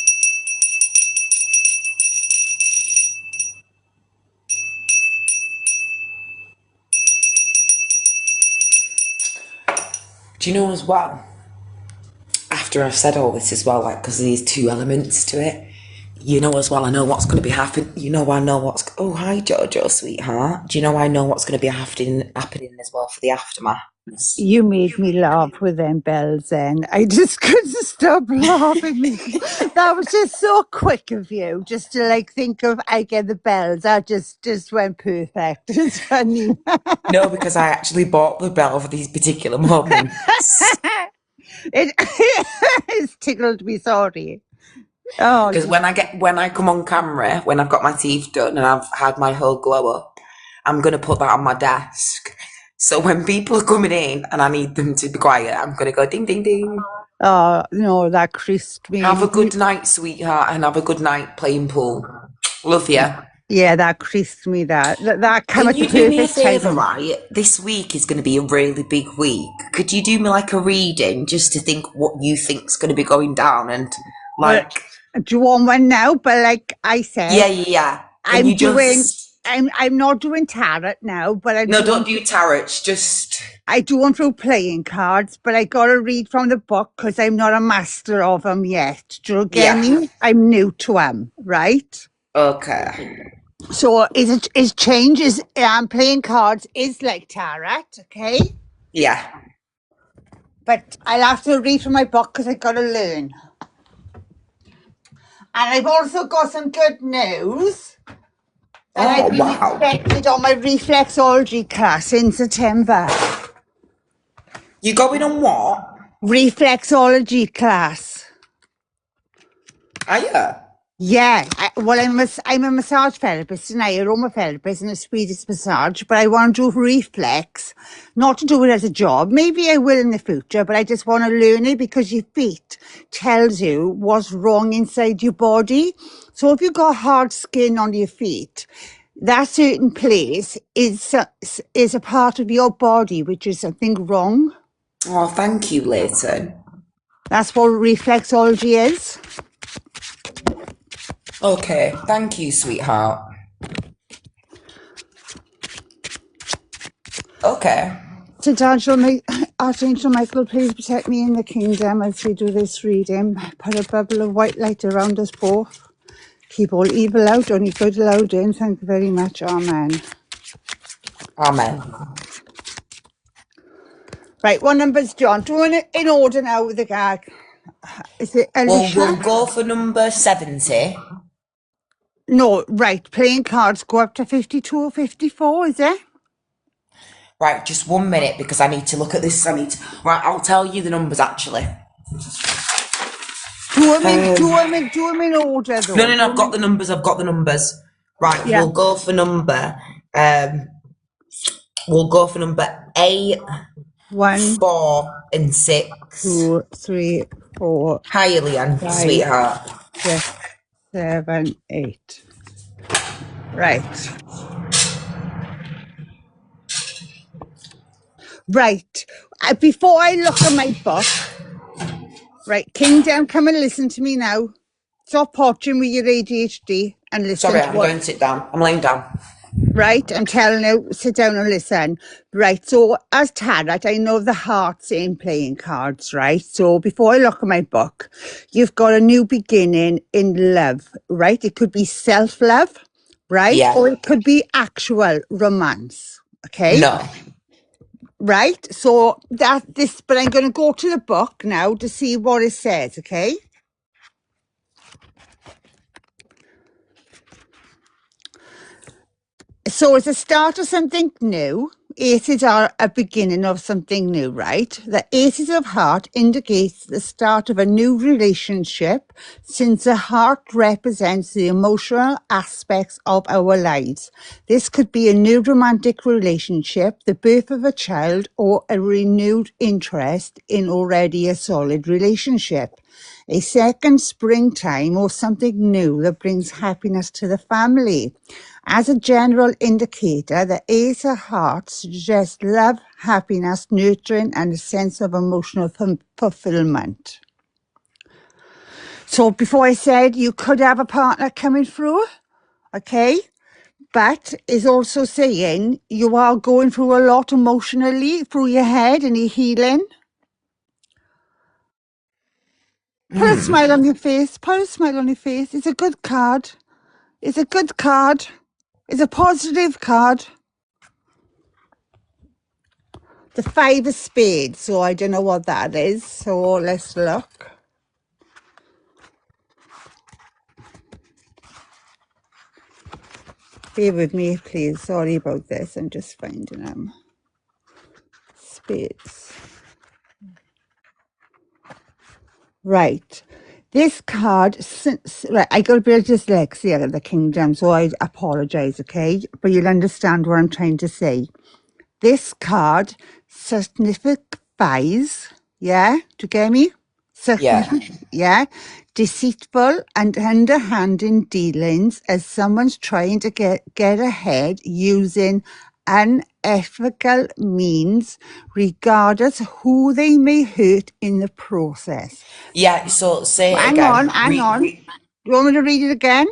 Speaker 1: Do you know as well? After I've said all this as well, like, because there's two elements to it, you know as well, I know what's going to be happening. You know, I know what's. Oh, hi, Jojo, sweetheart. Do you know I know what's going to be happening as well for the aftermath?
Speaker 4: You made me laugh with them bells then. I just couldn't stop laughing. That was just so quick of you, just to like think of I get the bells. That just went perfect. It's funny.
Speaker 1: No, because I actually bought the bell for these particular moments.
Speaker 4: It it's tickled me, sorry. Oh,
Speaker 1: Because when I come on camera, when I've got my teeth done and I've had my whole glow up, I'm gonna put that on my desk. So when people are coming in and I need them to be quiet, I'm gonna go ding ding ding.
Speaker 4: oh no, that creased me.
Speaker 1: Have a good night, sweetheart, and have a good night playing pool. Love you.
Speaker 4: Yeah, that creased me. That came
Speaker 1: Can
Speaker 4: at the
Speaker 1: you do me a
Speaker 4: perfect time.
Speaker 1: favour, right? This week is going to be a really big week. Could you do me like a reading just to think what you think's going to be going down and like?
Speaker 4: Do you want one now? But like I said,
Speaker 1: Yeah. Can you just?
Speaker 4: I'm not doing tarot now, but
Speaker 1: No, don't do tarot. Just.
Speaker 4: I do want through playing cards, but I got to read from the book because I'm not a master of them yet. Do you get me? I'm new to them, right?
Speaker 1: Okay.
Speaker 4: So is change is playing cards is like tarot, okay?
Speaker 1: Yeah.
Speaker 4: But I'll have to read from my book because I got to learn. And I've also got some good news that
Speaker 1: Oh,
Speaker 4: I've been
Speaker 1: wow.
Speaker 4: expected on my reflexology class in September.
Speaker 1: You going on what?
Speaker 4: Reflexology class.
Speaker 1: Are you?
Speaker 4: Yeah, I'm a massage therapist and a aromatherapist and a Swedish massage, but I want to do reflex, not to do it as a job. Maybe I will in the future, but I just want to learn it because your feet tells you what's wrong inside your body. So if you've got hard skin on your feet, that certain place is a part of your body which is something wrong.
Speaker 1: Oh, thank you, Leighton.
Speaker 4: That's what reflexology is.
Speaker 1: Okay, thank you, sweetheart. Okay.
Speaker 4: Archangel Michael, please protect me in the kingdom as we do this reading. Put a bubble of white light around us both. Keep all evil out, only good allowed in. Thank you very much. Amen.
Speaker 1: Amen.
Speaker 4: Right, what numbers, John? Doing it in order now with the gag. Is it
Speaker 1: Well, we'll
Speaker 4: Alicia?
Speaker 1: go for number 70.
Speaker 4: No, right. Playing cards go up to 52 or 54, is it?
Speaker 1: Right, just 1 minute because I need to look at this. Right, I'll tell you the numbers actually.
Speaker 4: Do them in order,
Speaker 1: No,
Speaker 4: though.
Speaker 1: no, no, I've got the numbers. Right,
Speaker 4: Yeah.
Speaker 1: um, we'll go for number 8,
Speaker 4: 1,
Speaker 1: 4, and 6.
Speaker 4: 2, 3, 4,
Speaker 1: Hi, Leanne,
Speaker 4: 5,
Speaker 1: sweetheart.
Speaker 4: 6, 7, 8. Right. Right. Before I look at my book, right, Kingdom, come and listen to me now. Stop watching with your ADHD and listen
Speaker 1: Sorry,
Speaker 4: to
Speaker 1: I'm
Speaker 4: what.
Speaker 1: going to sit down. I'm laying down.
Speaker 4: Right, I'm telling you, sit down and listen. Right, so as tarot, I know the heart's in playing cards, right? So before I look at my book, you've got a new beginning in love, right? It could be self-love, right?
Speaker 1: Yeah.
Speaker 4: Or it could be actual romance, okay?
Speaker 1: No.
Speaker 4: Right, so but I'm going to go to the book now to see what it says, okay? So it's a start of something new. Aces are a beginning of something new, right? The aces of heart indicates the start of a new relationship since the heart represents the emotional aspects of our lives. This could be a new romantic relationship, the birth of a child, or a renewed interest in already a solid relationship. A second springtime or something new that brings happiness to the family. As a general indicator, the Ace of Hearts suggests love, happiness, nurturing, and a sense of emotional fulfillment. So before I said you could have a partner coming through, okay? But is also saying you are going through a lot emotionally through your head and you're healing. Put a smile on your face. Put a smile on your face. It's a good card. It's a good card. It's a positive card. The 5 of spades, so I don't know what that is. So let's look. Bear with me, please. Sorry about this. I'm just finding them. Spades. Right. This card, right, I got a bit of dyslexia at the kingdom, so I apologize, okay? But you'll understand what I'm trying to say. This card signifies, yeah, do you get me?
Speaker 1: Yeah.
Speaker 4: Yeah, deceitful and underhanded dealings as someone's trying to get ahead using unethical means, regardless who they may hurt in the process.
Speaker 1: Yeah, so say it
Speaker 4: Hang
Speaker 1: again.
Speaker 4: on, hang on. You want me to read it again?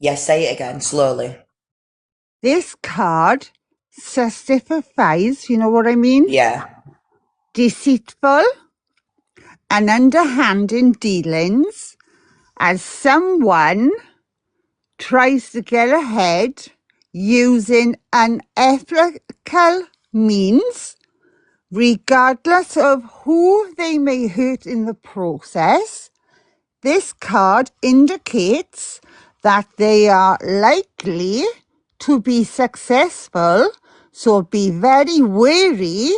Speaker 1: Yeah, say it again, slowly.
Speaker 4: This card signifies, you know what I mean?
Speaker 1: Yeah.
Speaker 4: Deceitful and underhanded dealings as someone tries to get ahead using unethical means, regardless of who they may hurt in the process. This card indicates that they are likely to be successful, so be very wary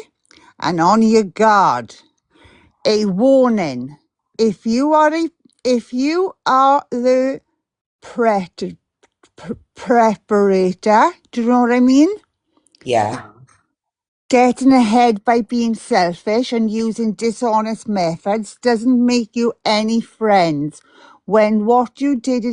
Speaker 4: and on your guard. A warning: if you are the preparator, do you know what I mean?
Speaker 1: Yeah.
Speaker 4: Getting ahead by being selfish and using dishonest methods doesn't make you any friends. When what you did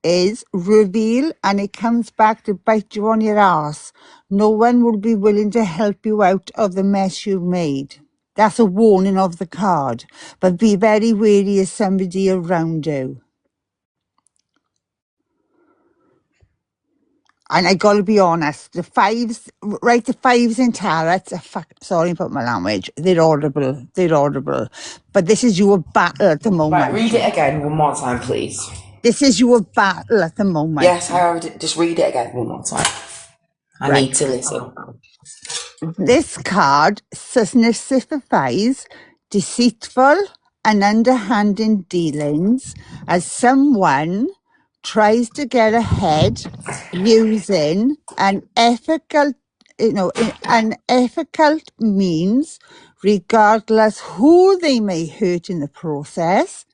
Speaker 4: is reveal and it comes back to bite you on your ass, no one will be willing to help you out of the mess you made. That's a warning of the card. But be very wary of somebody around you. And I gotta be honest, the fives in tarot, sorry about my language, they're audible. But this is your battle at the
Speaker 1: Right,
Speaker 4: moment.
Speaker 1: read it again one more time, please.
Speaker 4: This is your battle at the moment.
Speaker 1: Yes, I already. Just read it again one more time. I
Speaker 4: Right.
Speaker 1: need to listen.
Speaker 4: This card signifies deceitful and underhanded dealings as someone tries to get ahead using unethical means, regardless who they may hurt in the process.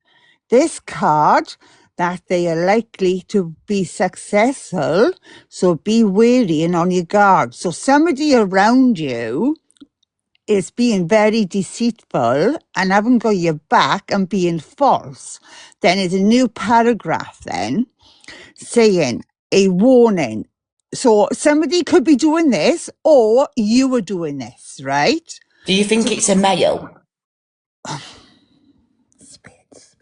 Speaker 4: This card that they are likely to be successful, so be wary and on your guard. So somebody around you is being very deceitful and haven't got your back and being false. Then there's a new paragraph then saying a warning. So somebody could be doing this or you were doing this, right?
Speaker 1: Do you think it's a male?
Speaker 4: Spades.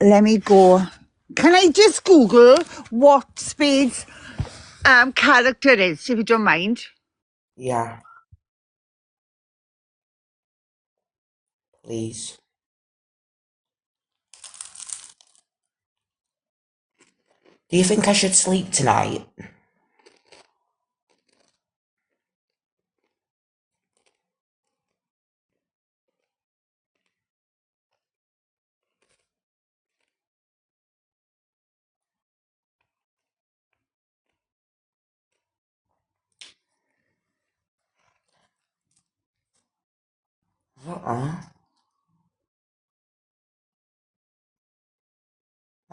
Speaker 4: Let me go. Can I just Google what Spades character is, if you don't mind?
Speaker 1: Yeah. Please. Do you think I should sleep tonight?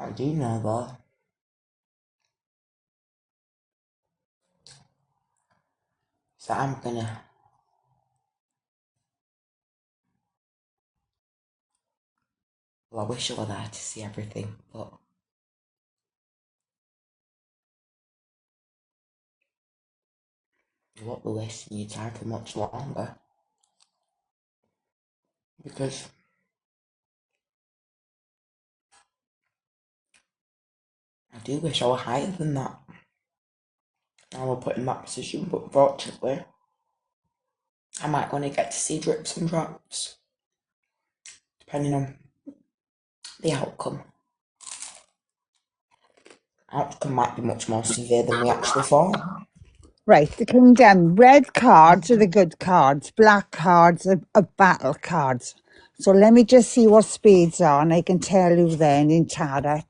Speaker 1: I do know that. So I'm gonna. Well, I wish I were there to see everything, but you won't be wasting your time for much longer. Because I do wish I were higher than that. I were put in that position, but fortunately, I might only get to see drips and drops, depending on the outcome. Outcome might be much more severe than we actually thought.
Speaker 4: Right, the kingdom. Red cards are the good cards. Black cards are battle cards. So let me just see what spades are and I can tell you then in tarot.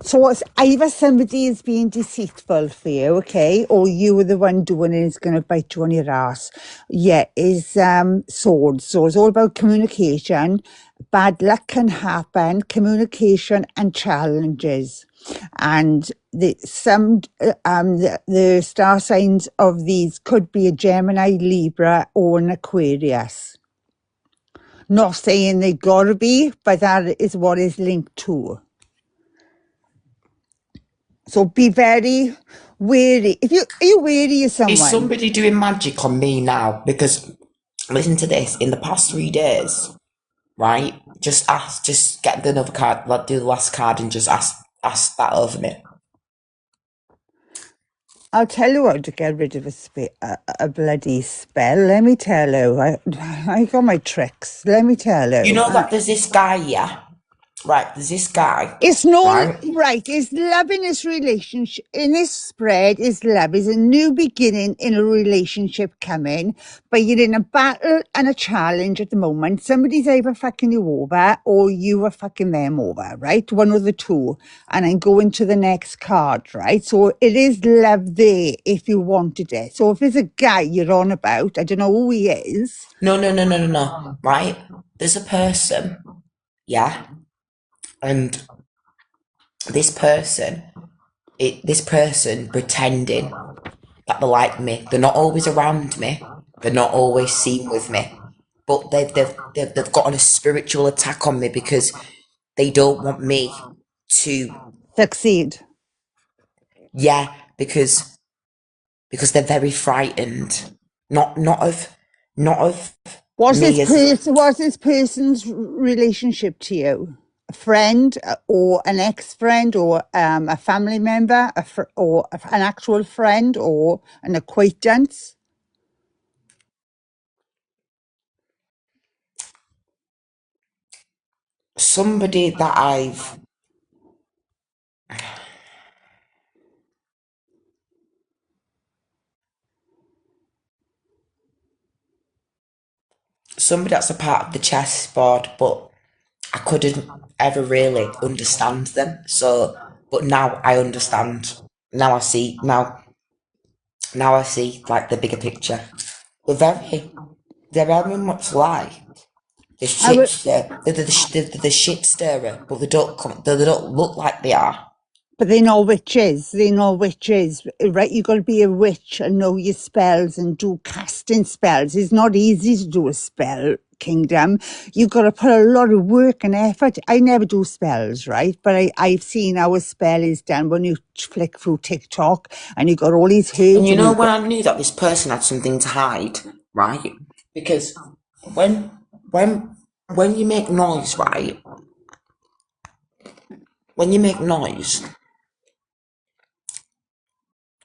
Speaker 4: So it's either somebody is being deceitful for you, okay, or you are the one doing it, it's going to bite you on your ass. Yeah, is swords. So it's all about communication. Bad luck can happen, communication and challenges. And the star signs of these could be a Gemini, Libra, or an Aquarius. Not saying they gotta be, but that is what is linked to. So be very wary. Are you wary of someone?
Speaker 1: Is somebody doing magic on me now? Because listen to this. In the past 3 days, right? Just get the another card. Do the last card and just ask that over me.
Speaker 4: I'll tell you how to get rid of a bloody spell. Let me tell you. I got my tricks. Let me tell you.
Speaker 1: You know that there's this guy, yeah, right, there's this guy,
Speaker 4: It's no
Speaker 1: right?
Speaker 4: right. Is love in this relationship, in this spread, is love, is a new beginning in a relationship coming, but you're in a battle and a challenge at the moment. Somebody's either fucking you over or you are fucking them over, right? One of the two. And I'm going to the next card, right? So it is love there if you wanted it. So if there's a guy you're on about, I don't know who he is.
Speaker 1: No, right? There's a person, yeah, and this person, this person pretending that they like me. They're not always around me. They're not always seen with me. But they've got a spiritual attack on me because they don't want me to,
Speaker 4: Succeed.
Speaker 1: yeah, because they're very frightened. Not of me as,
Speaker 4: Was this person's relationship to you? A friend or an ex-friend or a family member or an actual friend or an acquaintance?
Speaker 1: somebody that somebody that's a part of the chessboard, but I couldn't ever really understand them. So, but now I understand. Now I see like the bigger picture. They're very much like the
Speaker 4: I
Speaker 1: shit
Speaker 4: would,
Speaker 1: stir. They're the shit stirrer, but they don't look like they are.
Speaker 4: but they know witches. They know witches, right? You got to be a witch and know your spells and do casting spells. It's not easy to do a spell, Kingdom. You got to put a lot of work and effort. I never do spells, right? But I've seen how a spell is done when you flick through TikTok and you got all these
Speaker 1: And
Speaker 4: herbs
Speaker 1: you
Speaker 4: and
Speaker 1: know
Speaker 4: you
Speaker 1: when
Speaker 4: got.
Speaker 1: I knew that this person had something to hide, right? Because when when when you make noise, right? When you make noise,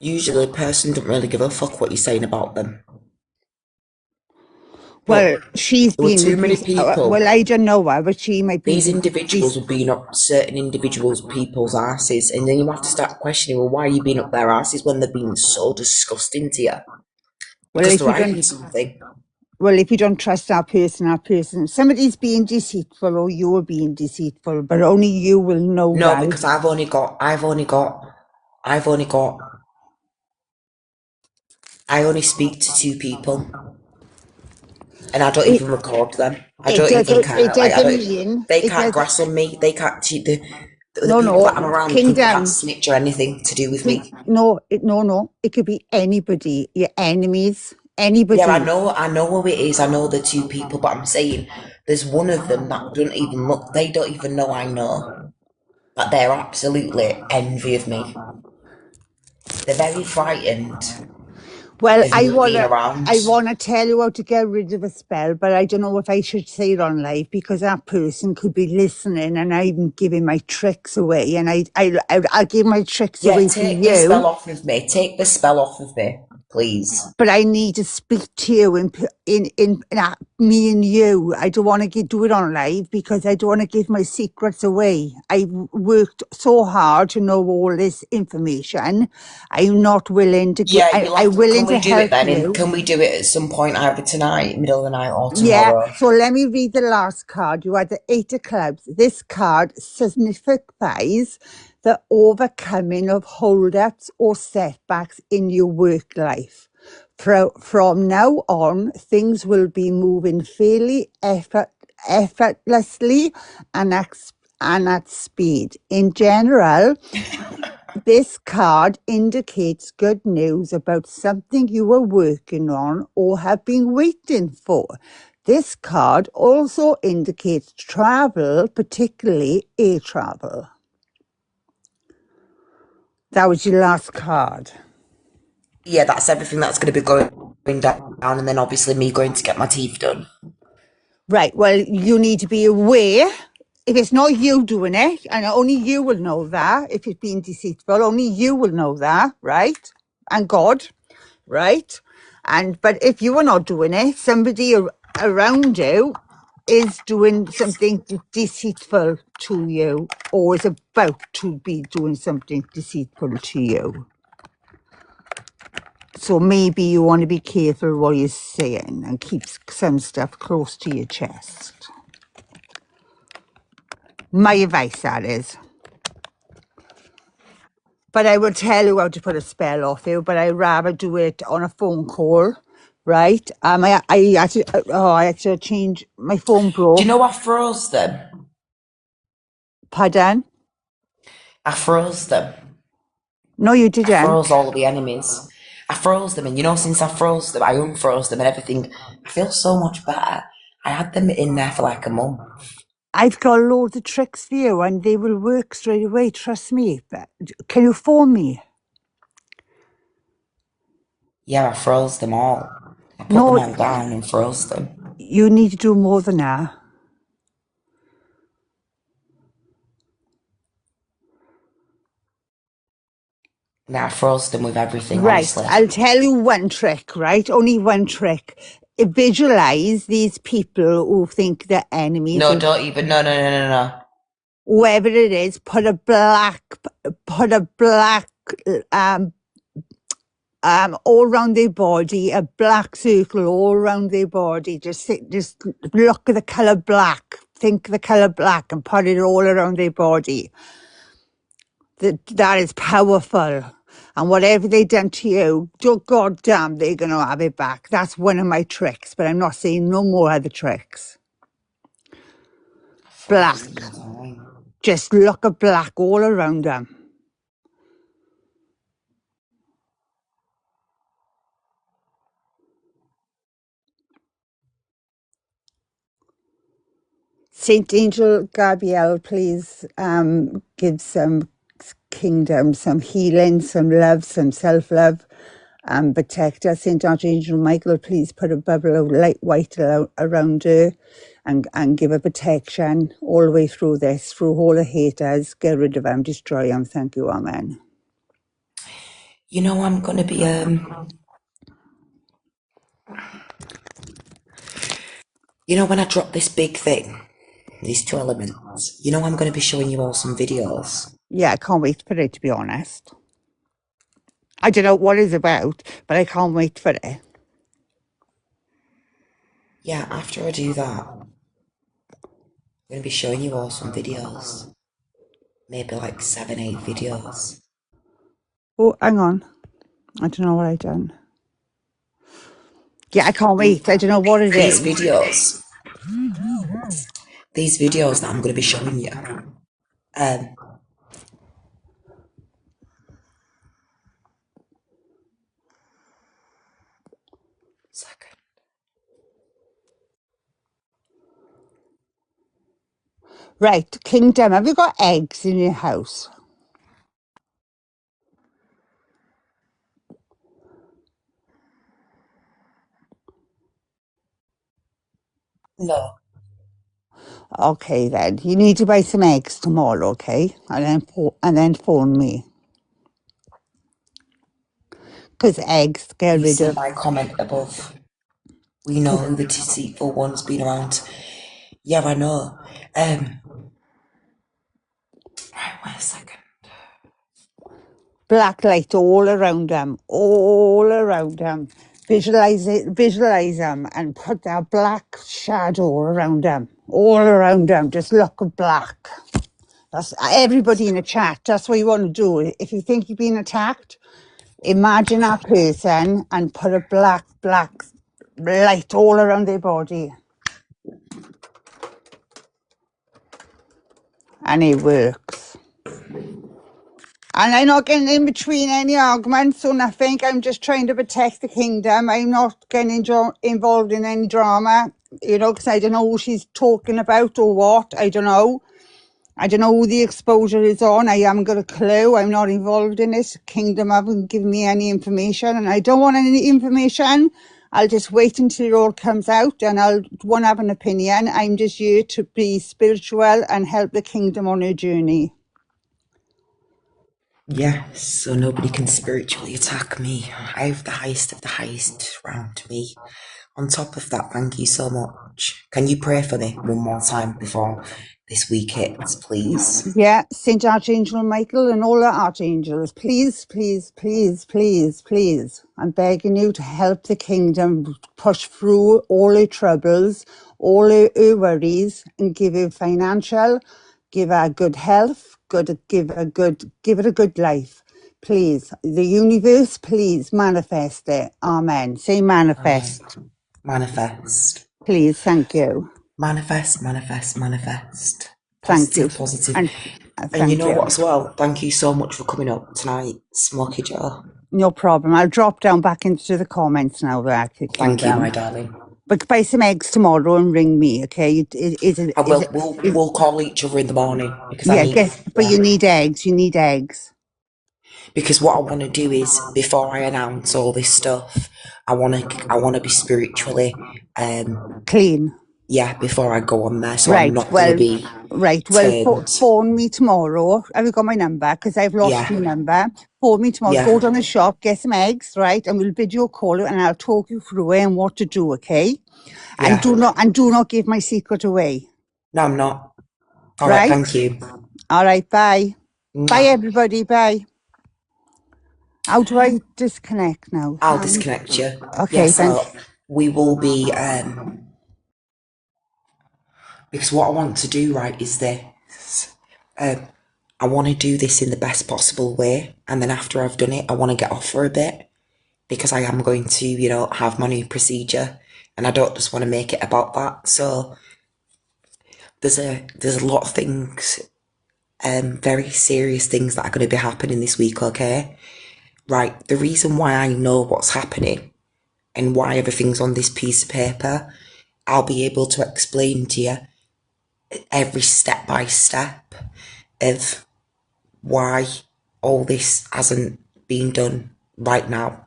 Speaker 1: usually the person don't really give a fuck what you're saying about them.
Speaker 4: Well,
Speaker 1: But
Speaker 4: she's
Speaker 1: there were
Speaker 4: been
Speaker 1: too
Speaker 4: with
Speaker 1: many
Speaker 4: this.
Speaker 1: people.
Speaker 4: Well, I don't know her, but she might be
Speaker 1: These
Speaker 4: with
Speaker 1: individuals
Speaker 4: this.
Speaker 1: would be up certain individuals, people's asses, and then you have to start questioning, well, why are you being up their asses when they're being so disgusting to you?
Speaker 4: Well,
Speaker 1: Because
Speaker 4: if
Speaker 1: they're
Speaker 4: you don't,
Speaker 1: hiding something.
Speaker 4: well, if you don't trust that person, somebody's being deceitful or you're being deceitful, but only you will know
Speaker 1: No,
Speaker 4: that.
Speaker 1: because I only speak to two people, and I don't
Speaker 4: It
Speaker 1: even record them. I
Speaker 4: it
Speaker 1: don't even
Speaker 4: doesn't it
Speaker 1: care. Like I
Speaker 4: doesn't
Speaker 1: don't.
Speaker 4: mean
Speaker 1: They
Speaker 4: it
Speaker 1: can't
Speaker 4: does.
Speaker 1: grass on me. They can't cheat the
Speaker 4: No,
Speaker 1: people that
Speaker 4: no,
Speaker 1: I'm around. The people can't
Speaker 4: Kingdom.
Speaker 1: snitch or anything to do with me.
Speaker 4: No. It could be anybody, your enemies,
Speaker 1: Yeah,
Speaker 4: anybody.
Speaker 1: I know who it is. I know the two people, but I'm saying there's one of them that don't even look. They don't even know I know. But they're absolutely envy of me. They're very frightened
Speaker 4: Well,
Speaker 1: of me being around.
Speaker 4: I wanna tell you how to get rid of a spell, but I don't know if I should say it on live because that person could be listening, and I'm giving my tricks away, and I give my tricks
Speaker 1: Yeah,
Speaker 4: away to
Speaker 1: take the spell
Speaker 4: you.
Speaker 1: off of me. Take the spell off of me, please.
Speaker 4: But I need to speak to you in me and you. I don't want to do it on live because I don't want to give my secrets away. I worked so hard to know all this information. I'm not willing to get.
Speaker 1: Yeah, you'll have
Speaker 4: I'm
Speaker 1: to. Can
Speaker 4: willing
Speaker 1: we
Speaker 4: to
Speaker 1: do it
Speaker 4: help
Speaker 1: then? And
Speaker 4: you.
Speaker 1: can we do it at some point, either tonight, middle of the night, or
Speaker 4: Yeah.
Speaker 1: tomorrow?
Speaker 4: So let me read the last card. You had the Eight of Clubs. This card signifies the overcoming of holdups or setbacks in your work life. From now on, things will be moving fairly effortlessly and at speed. In general, this card indicates good news about something you are working on or have been waiting for. This card also indicates travel, particularly air travel. That was your last card.
Speaker 1: Yeah, that's everything that's going to be going down, and then obviously me going to get my teeth done.
Speaker 4: Right, well, you need to be aware. If it's not you doing it, and only you will know that, if it's being deceitful, only you will know that, right? And God, right? But if you are not doing it, somebody around you is doing something deceitful to you, or is about to be doing something deceitful to you. So maybe you want to be careful what you're saying and keep some stuff close to your chest. My advice, that is. But I will tell you how to put a spell off you, but I'd rather do it on a phone call, right? I actually changed, my phone
Speaker 1: Do you
Speaker 4: broke.
Speaker 1: know I froze them?
Speaker 4: Pardon?
Speaker 1: I froze them.
Speaker 4: No, you
Speaker 1: I froze
Speaker 4: didn't.
Speaker 1: all of the enemies. I froze them, and you know, since I froze them, I unfroze them and everything. I feel so much better. I had them in there for like a month.
Speaker 4: I've got loads of tricks for you and they will work straight away, trust me. But can you phone me?
Speaker 1: Yeah, I froze them all. I put them
Speaker 4: No,
Speaker 1: all down and froze them.
Speaker 4: you need to do more than that.
Speaker 1: Now I froze them with everything,
Speaker 4: Right,
Speaker 1: honestly.
Speaker 4: I'll tell you one trick, right? Only one trick. Visualize these people who think they're enemies,
Speaker 1: No, don't even. No, no, no, no, no.
Speaker 4: whoever it is, put a black um all around their body, a black circle all around their body. Just look at the color black. Think the color black and put it all around their body. That is powerful. And whatever they done to you, God damn, they're gonna have it back. That's one of my tricks, but I'm not saying no more other tricks.
Speaker 1: I froze
Speaker 4: Black.
Speaker 1: them down.
Speaker 4: Just look at black all around them. Saint Angel Gabriel, please give some kingdom, some healing, some love, some self-love, and protect us. Saint Archangel Michael, please put a bubble of light white around her and give her protection all the way through this, through all the haters. Get rid of them, destroy them. Thank you, amen.
Speaker 1: You know, I'm gonna be You know, when I drop this big thing, these two elements, you know, I'm gonna be showing you all some videos.
Speaker 4: Yeah, I can't wait for it, to be honest. I don't know what it's about, but I can't wait for it.
Speaker 1: Yeah, after I do that, I'm gonna be showing you all some videos. Maybe like 7, 8 videos.
Speaker 4: Oh, hang on. I don't know what I done. Yeah, I can't wait. I don't know what it
Speaker 1: These
Speaker 4: is.
Speaker 1: videos, these videos that I'm gonna be showing you. Um, second.
Speaker 4: Right, Kingdom, have you got eggs in your house?
Speaker 1: No.
Speaker 4: Okay, then. You need to buy some eggs tomorrow, okay? And then phone me. Because eggs get
Speaker 1: You
Speaker 4: rid
Speaker 1: see
Speaker 4: of...
Speaker 1: my comment above. We know
Speaker 4: Cause
Speaker 1: who the deceitful one's been around. Yeah, I know. Right, wait a second.
Speaker 4: black light all around them. All around them. Visualize it, visualize them and put that black shadow around them. All around them. Just look at black. That's everybody in the chat. That's what you want to do. If you think you're being attacked, imagine that person and put a black light all around their body. And it works. And I'm not getting in between any arguments or nothing. I'm just trying to protect the kingdom. I'm not getting involved in any drama, you know, because I don't know who she's talking about or what. I don't know. I don't know who the exposure is on. I haven't got a clue. I'm not involved in this. Kingdom haven't given me any information and I don't want any information. I'll just wait until it all comes out and I'll won't have an opinion. I'm just here to be spiritual and help the kingdom on her journey.
Speaker 1: Yeah, so nobody can spiritually attack me. I have the highest of the highest around me. On top of that, thank you so much. Can you pray for me one more time before this week hits, please?
Speaker 4: Yeah, Saint Archangel Michael and all the archangels, please, please, please, please, please. I'm begging you to help the kingdom push through all her troubles, all her worries, and give her financial, give her good health, give it a good life. Please, the universe, please manifest it. Amen. Say
Speaker 1: Amen.
Speaker 4: manifest.
Speaker 1: Manifest.
Speaker 4: Please, thank you.
Speaker 1: Manifest, manifest, manifest.
Speaker 4: Thank you.
Speaker 1: Positive, positive.
Speaker 4: And
Speaker 1: And you
Speaker 4: thank
Speaker 1: know what
Speaker 4: you.
Speaker 1: as well? Thank you so much for coming up tonight, Smoky Joe.
Speaker 4: No problem. I'll drop down back into the comments now where I could keep
Speaker 1: Thank you, my
Speaker 4: them.
Speaker 1: darling.
Speaker 4: But buy some eggs tomorrow and ring me, okay?
Speaker 1: I will. We'll call each other in the morning because I
Speaker 4: Yeah,
Speaker 1: need.
Speaker 4: but
Speaker 1: Yeah.
Speaker 4: you need eggs. You need eggs.
Speaker 1: Because what I want to do is before I announce all this stuff, I want to be spiritually,
Speaker 4: Clean.
Speaker 1: yeah, before I go on there. So I'm
Speaker 4: Right.
Speaker 1: not gonna be
Speaker 4: Well,
Speaker 1: turned.
Speaker 4: phone me tomorrow. Have you got my number? Because I've lost
Speaker 1: Yeah,
Speaker 4: my number. Phone me tomorrow.
Speaker 1: yeah,
Speaker 4: Go down the shop, get some eggs, right? And we'll video call you and I'll talk you through it and what to do, okay? And
Speaker 1: yeah.
Speaker 4: do not give my secret away.
Speaker 1: No, I'm not. All right,
Speaker 4: Right?
Speaker 1: thank you.
Speaker 4: All right, bye. Bye
Speaker 1: Mwah.
Speaker 4: everybody, bye. How do I disconnect now?
Speaker 1: I'll disconnect you. Yeah,
Speaker 4: Okay, thanks.
Speaker 1: so we will be because what I want to do right is this. I want to do this in the best possible way, and then after I've done it, I want to get off for a bit because I am going to, have my new procedure, and I don't just want to make it about that. So there's a lot of things, very serious things that are going to be happening this week. Okay, right. The reason why I know what's happening and why everything's on this piece of paper, I'll be able to explain to you every step by step of why all this hasn't been done right now.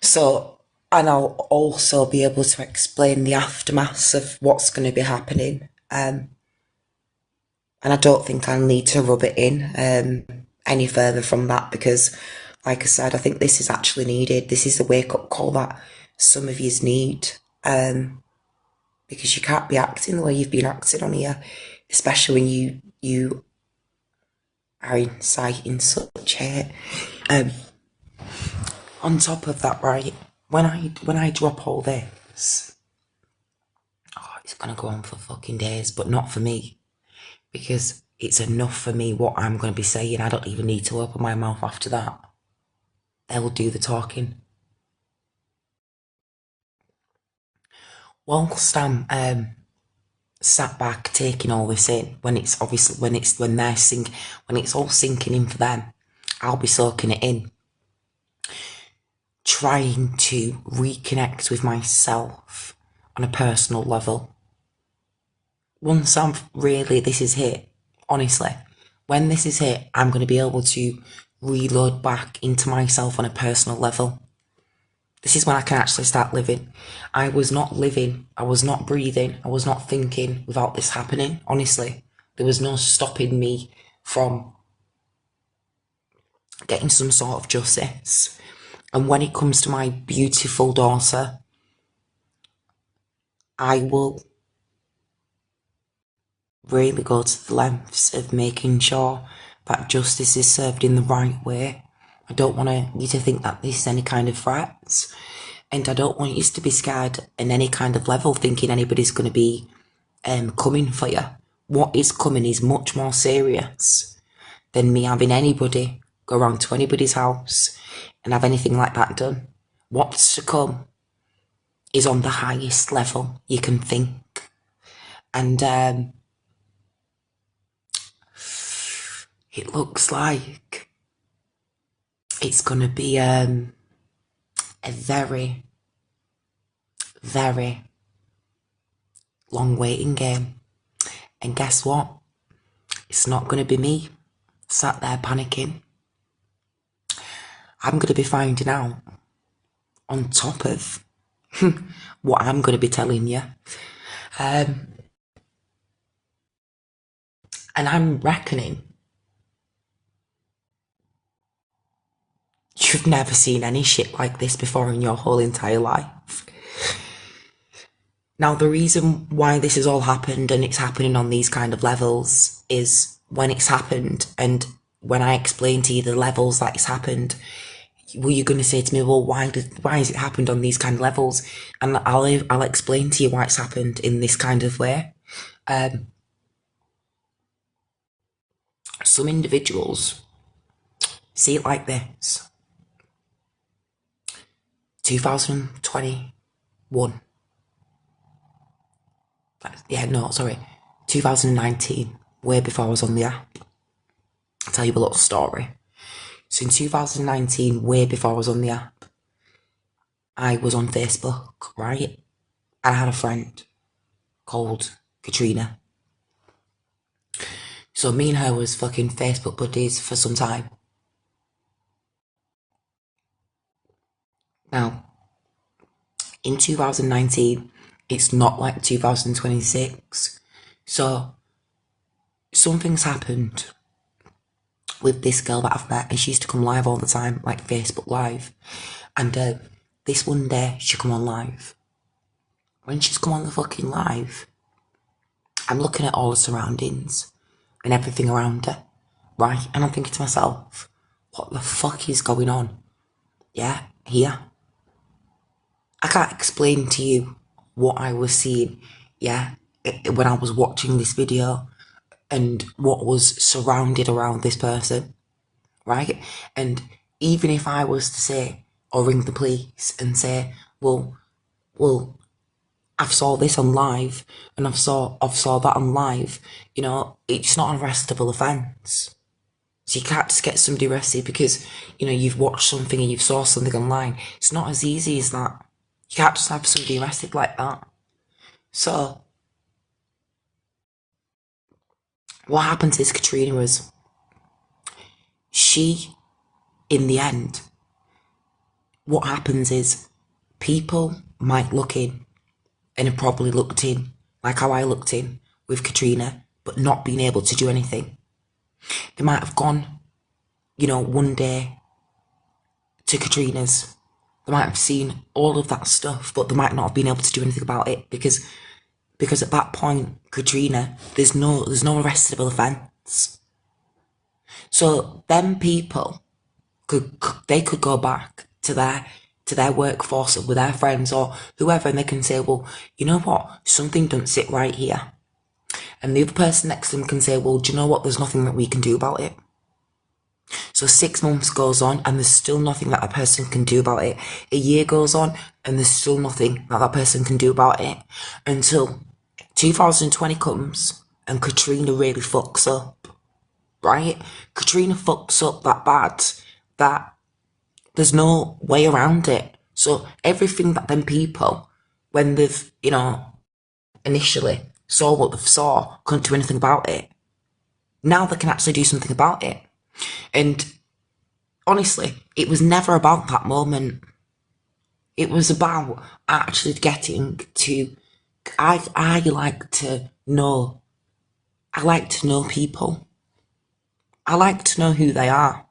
Speaker 1: So, and I'll also be able to explain the aftermath of what's going to be happening. And I don't think I'll need to rub it in any further from that because, like I said, I think this is actually needed. This is the wake up call that some of yous need because you can't be acting the way you've been acting on here, especially when you are inciting such hate. On top of that, right, when I drop all this, it's gonna go on for fucking days, but not for me because it's enough for me what I'm gonna be saying. I don't even need to open my mouth after that. They'll do the talking. Whilst I'm sat back taking all this in, when it's obviously when it's all sinking in for them, I'll be soaking it in, trying to reconnect with myself on a personal level. Once this is hit, honestly, when this is hit, I'm going to be able to reload back into myself on a personal level. This is when I can actually start living. I was not living, I was not breathing, I was not thinking without this happening, honestly. There was no stopping me from getting some sort of justice. And when it comes to my beautiful daughter, I will really go to the lengths of making sure that justice is served in the right way. I don't want you to think that this is any kind of threats, and I don't want you to be scared in any kind of level thinking anybody's going to be coming for you. What is coming is much more serious than me having anybody go around to anybody's house and have anything like that done. What's to come is on the highest level you can think. And it looks like it's going to be a very, very long waiting game. And guess what? It's not going to be me sat there panicking. I'm going to be finding out on top of what I'm going to be telling you. And I'm reckoning you've never seen any shit like this before in your whole entire life. Now, the reason why this has all happened and it's happening on these kind of levels is when it's happened and when I explain to you the levels that it's happened, were you going to say to me, well, why has it happened on these kind of levels? And I'll explain to you why it's happened in this kind of way. Some individuals see it like this. 2021. 2019, way before I was on the app. I'll tell you a little story. So in 2019, way before I was on the app, I was on Facebook, right? And I had a friend called Katrina. So me and her was fucking Facebook buddies for some time. Now, in 2019, it's not like 2026. So something's happened with this girl that I've met, and she used to come live all the time, like Facebook Live. And this one day, she come on live. When she's come on the fucking live, I'm looking at all the surroundings and everything around her, right? And I'm thinking to myself, what the fuck is going on? Yeah, here. I can't explain to you what I was seeing, yeah, when I was watching this video and what was surrounded around this person, right? And even if I was to say, or ring the police and say, well, I've saw this on live and I've saw that on live, you know, it's not an arrestable offence. So you can't just get somebody arrested because, you know, you've watched something and you've saw something online. It's not as easy as that. You can't just have somebody arrested like that. So what happened to this Katrina was she, in the end, what happens is people might look in and have probably looked in, like how I looked in with Katrina, but not being able to do anything. They might have gone, you know, one day to Katrina's. They might have seen all of that stuff, but they might not have been able to do anything about it because at that point, Katrina, there's no arrestable offence. So them people could go back to their workforce with their friends or whoever, and they can say, well, you know what, something doesn't sit right here. And the other person next to them can say, well, do you know what, there's nothing that we can do about it. So 6 months goes on and there's still nothing that a person can do about it. A year goes on and there's still nothing that person can do about it until 2020 comes and Katrina really fucks up, right? Katrina fucks up that bad that there's no way around it. So everything that them people, when they've, you know, initially saw what they saw, couldn't do anything about it. Now they can actually do something about it. And honestly, it was never about that moment. It was about actually getting to, I like to know. I like to know people. I like to know who they are,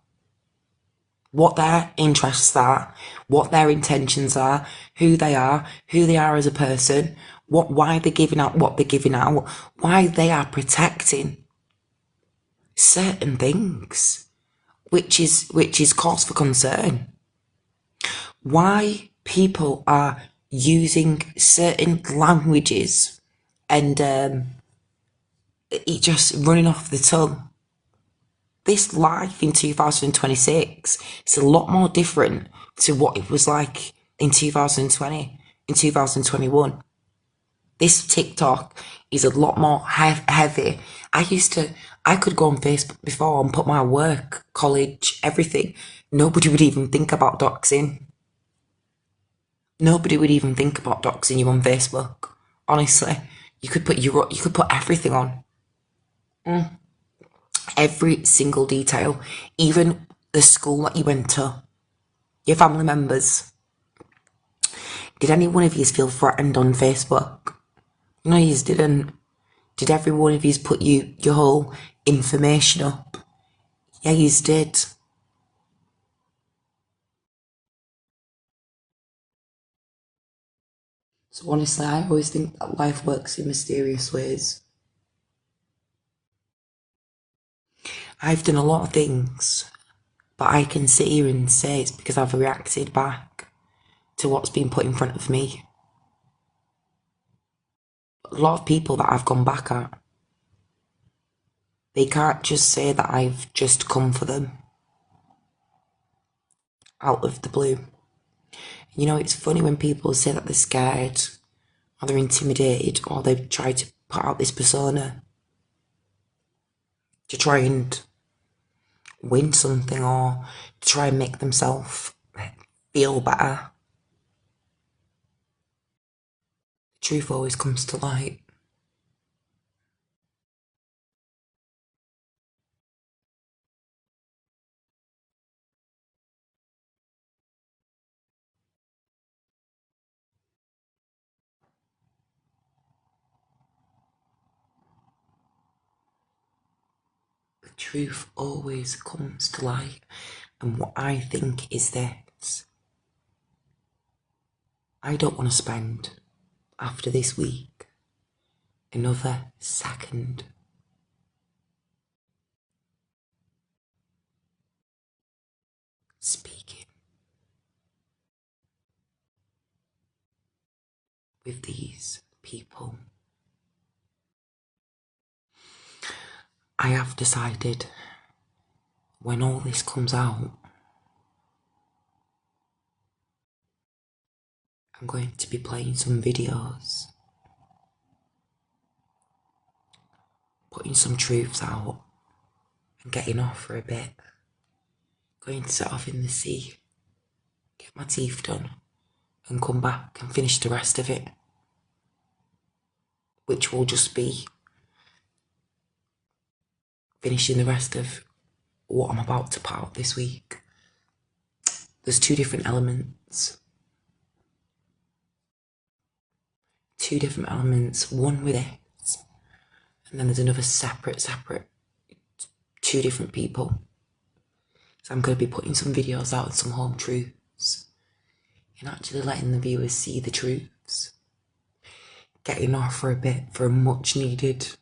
Speaker 1: what their interests are, what their intentions are, who they are as a person, why they're giving out what they're giving out, why they are protecting certain things, which is cause for concern. Why people are using certain languages and it just running off the tongue. This life in 2026 is a lot more different to what it was like in 2020, in 2021. This TikTok is a lot more heavy. I could go on Facebook before and put my work, college, everything. Nobody would even think about doxing. Nobody would even think about doxing you on Facebook. Honestly, you could put everything on. Every single detail, even the school that you went to, your family members. Did any one of you feel threatened on Facebook? No, you didn't. Did every one of you put your whole information up? Yeah, you did. So honestly, I always think that life works in mysterious ways. I've done a lot of things, but I can sit here and say it's because I've reacted back to what's been put in front of me. A lot of people that I've gone back at, they can't just say that I've just come for them out of the blue. You know, it's funny when people say that they're scared or they're intimidated or they've tried to put out this persona to try and win something or to try and make themselves feel better. The truth always comes to light. The truth always comes to light. And what I think is this: I don't want to spend, after this week, another second speaking with these people. I have decided when all this comes out, I'm going to be playing some videos, putting some truths out and getting off for a bit. Going to set off in the sea, get my teeth done and come back and finish the rest of it, which will just be finishing the rest of what I'm about to put out this week. There's two different elements. One with it, and then there's another separate, two different people. So I'm going to be putting some videos out, some home truths, and actually letting the viewers see the truths. Getting off for a bit, for a much needed,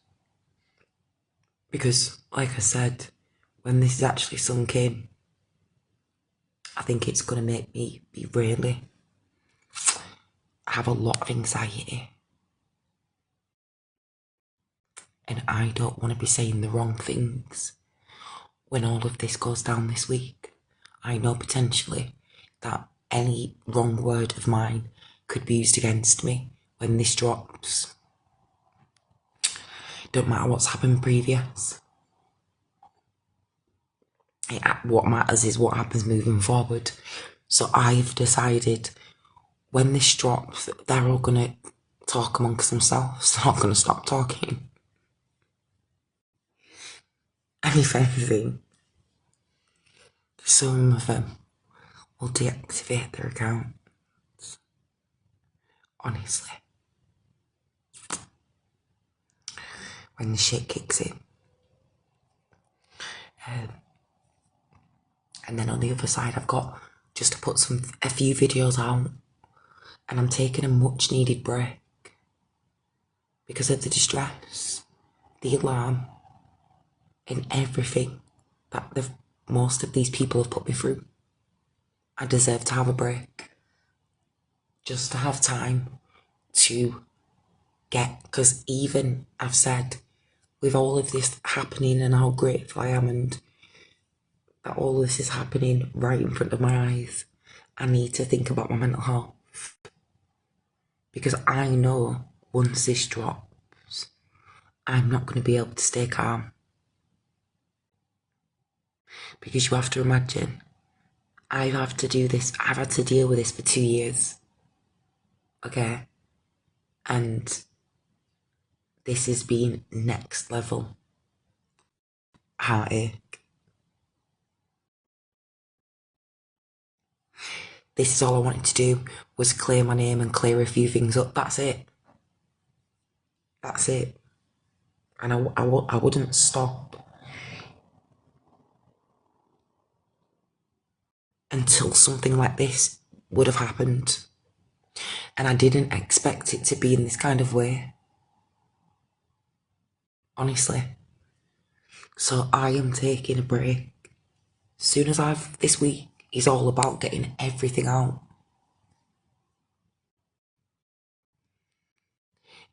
Speaker 1: because like I said, when this is actually sunk in, I think it's going to make me be really have a lot of anxiety. And I don't want to be saying the wrong things when all of this goes down this week. I know potentially that any wrong word of mine could be used against me when this drops. Don't matter what's happened previous. What matters is what happens moving forward. So I've decided when this drops, they're all going to talk amongst themselves. They're not going to stop talking. And if anything, some of them will deactivate their accounts. Honestly. When the shit kicks in. And then on the other side, I've got just to put a few videos out, and I'm taking a much needed break because of the distress, the alarm, and everything that most of these people have put me through. I deserve to have a break, just to have time to because even I've said with all of this happening and how grateful I am and that all this is happening right in front of my eyes, I need to think about my mental health. Because I know once this drops, I'm not going to be able to stay calm. Because you have to imagine, I've had to deal with this for 2 years. Okay? And this has been next level heartache. This is all I wanted to do, was clear my name and clear a few things up. That's it. That's it. And I wouldn't stop until something like this would have happened. And I didn't expect it to be in this kind of way. Honestly. So I am taking a break. Soon as this week is all about getting everything out.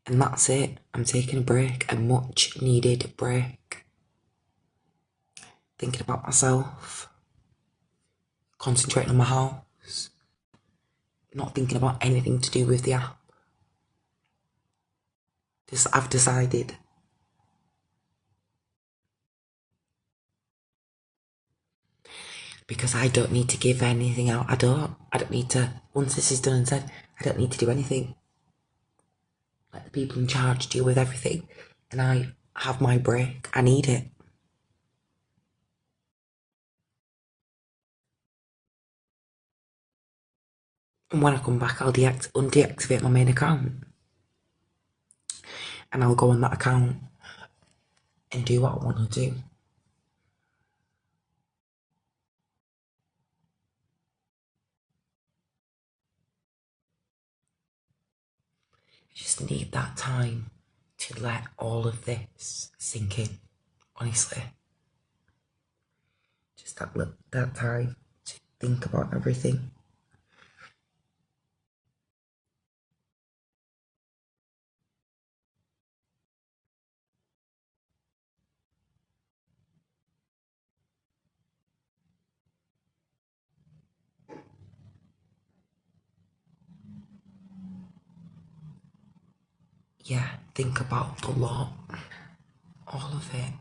Speaker 1: And that's it. I'm taking a break, a much needed break. Thinking about myself. Concentrating on my house. Not thinking about anything to do with the app. I've decided. Because I don't need to give anything out. I don't need to, once this is done and said, I don't need to do anything. Let the people in charge deal with everything. And I have my break. I need it. And when I come back, I'll undeactivate my main account. And I'll go on that account and do what I want to do. I just need that time to let all of this sink in, honestly. Just that time to think about everything. Yeah, think about the lot. All of it.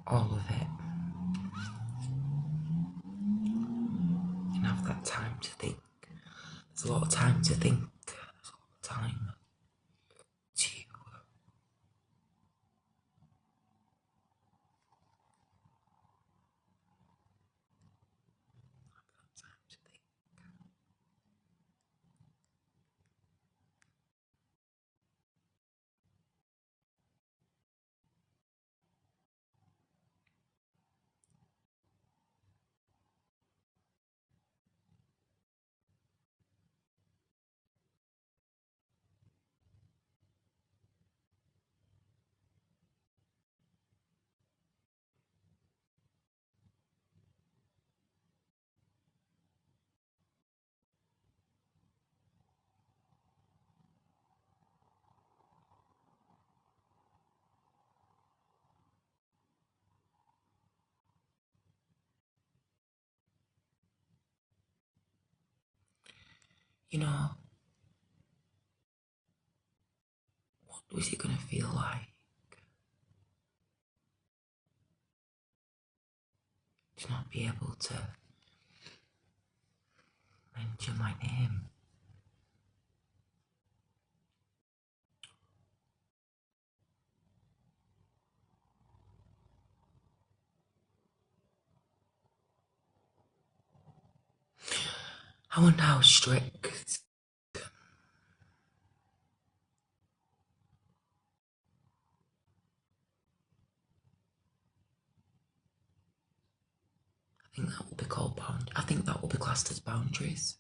Speaker 1: All of it. And have that time to think. There's a lot of time to think. There's a lot of time to think. You know, what was it gonna feel like to not be able to mention my name? I wonder how strict. I think that will be called I think that will be classed as boundaries.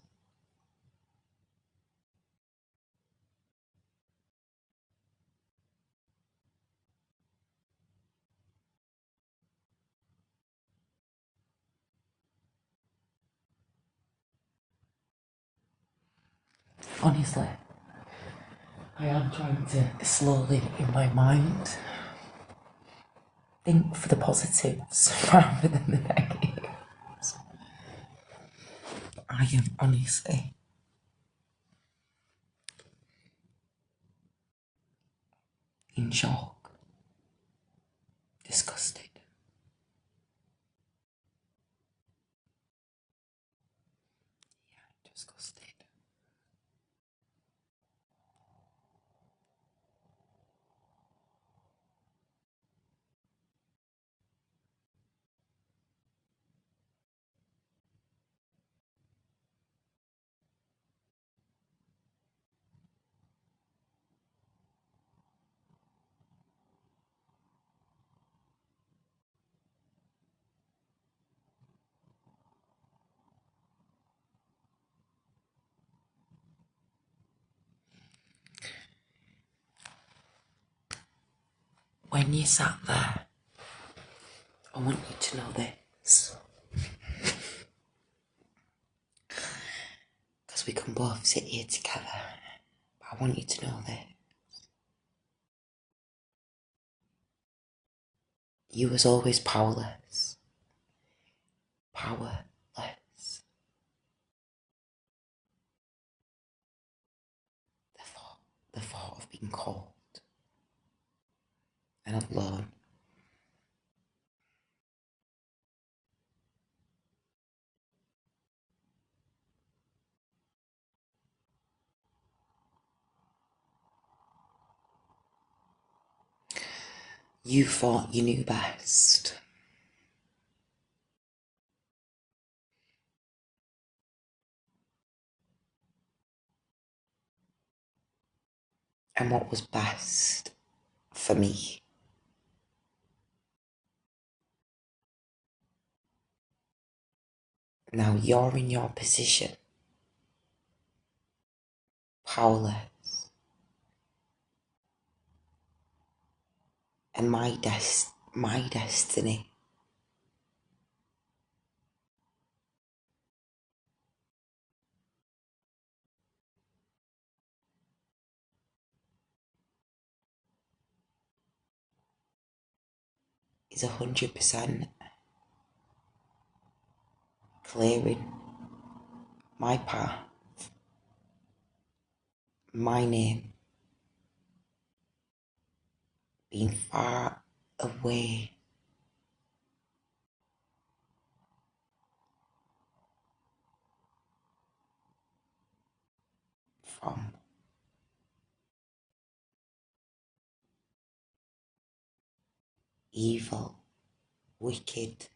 Speaker 1: Honestly, I am trying to slowly, in my mind, think for the positives rather than the negatives. I am honestly in shock, disgusted. Disgusted. when you sat there, I want you to know this. Because we can both sit here together. But I want you to know this. You was always powerless. Powerless. The thought of being cold and alone. You thought you knew best. And what was best for me. Now you're in your position. Powerless. And my destiny is 100% clearing my path, my name, being far away from evil, wicked,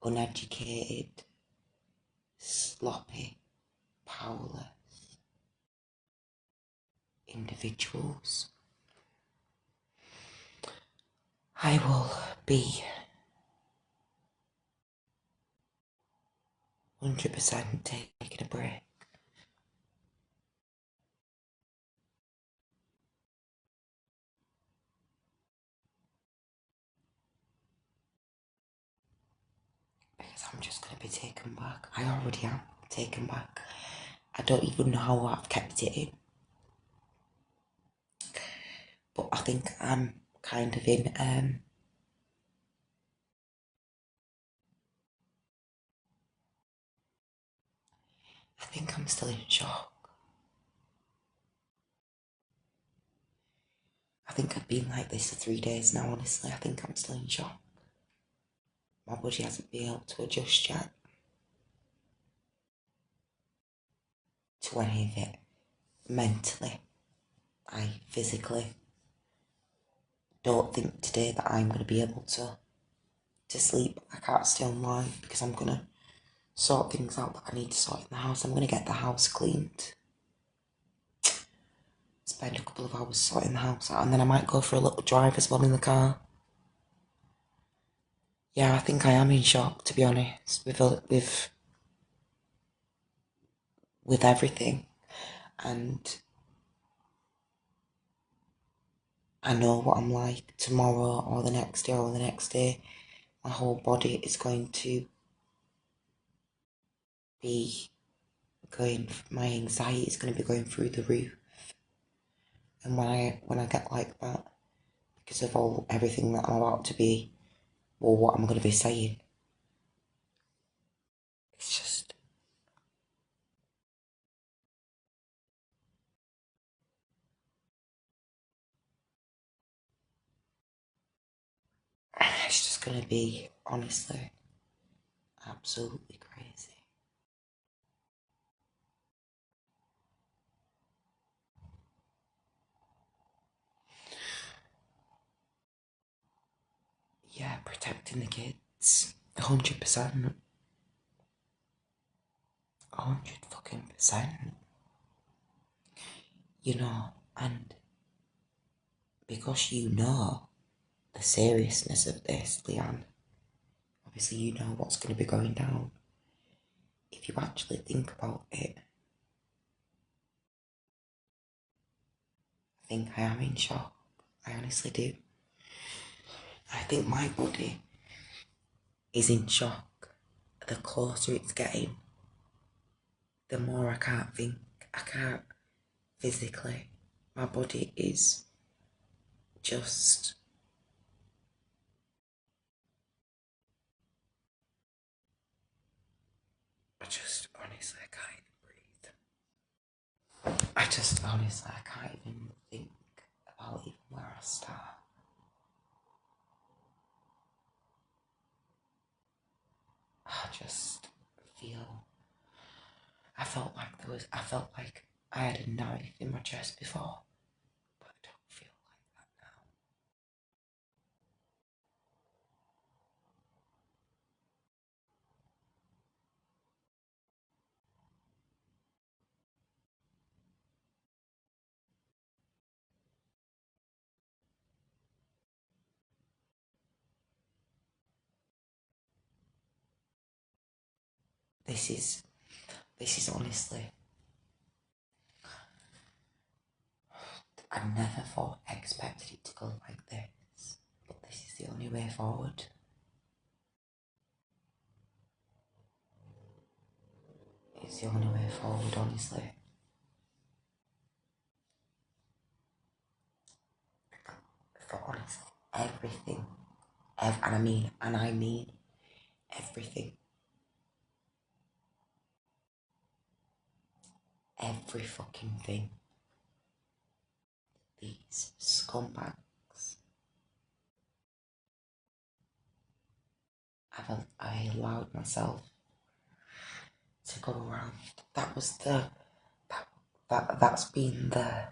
Speaker 1: uneducated, sloppy, powerless individuals. I will be 100% taking a break. Because I'm just going to be taken back. I already am taken back. I don't even know how I've kept it in. But I think I'm kind of in, I think I'm still in shock. I think I've been like this for 3 days now, honestly. I think I'm still in shock. My body hasn't been able to adjust yet to any of it. Mentally, I physically don't think today that I'm going to be able to sleep. I can't stay online because I'm going to sort things out that I need to sort in the house. I'm going to get the house cleaned. Spend a couple of hours sorting the house out, and then I might go for a little drive as well in the car. Yeah, I think I am in shock, to be honest, with everything. And I know what I'm like tomorrow or the next day or the next day. My whole body is going to be my anxiety is going to be going through the roof. And when I get like that, because of everything that I'm about to be, or what I'm going to be saying, it's just, it's just going to be, honestly, absolutely crazy. Yeah, protecting the kids, 100%, 100 fucking %. You know, and because you know the seriousness of this, Leanne, obviously you know what's going to be going down. If you actually think about it, think I am in shock. I honestly do. I think my body is in shock. The closer it's getting, the more I can't think. I can't physically. My body is just. Honestly, I can't even breathe. I can't even think about even where I start. I just feel. I felt like I had a knife in my chest before, but I don't feel like that now. This is honestly, I never thought expected it to go like this, but this is the only way forward. It's the only way forward, honestly. For honestly, everything, and I mean everything, every fucking thing. These scumbags, I allowed myself to go around. That was that's been the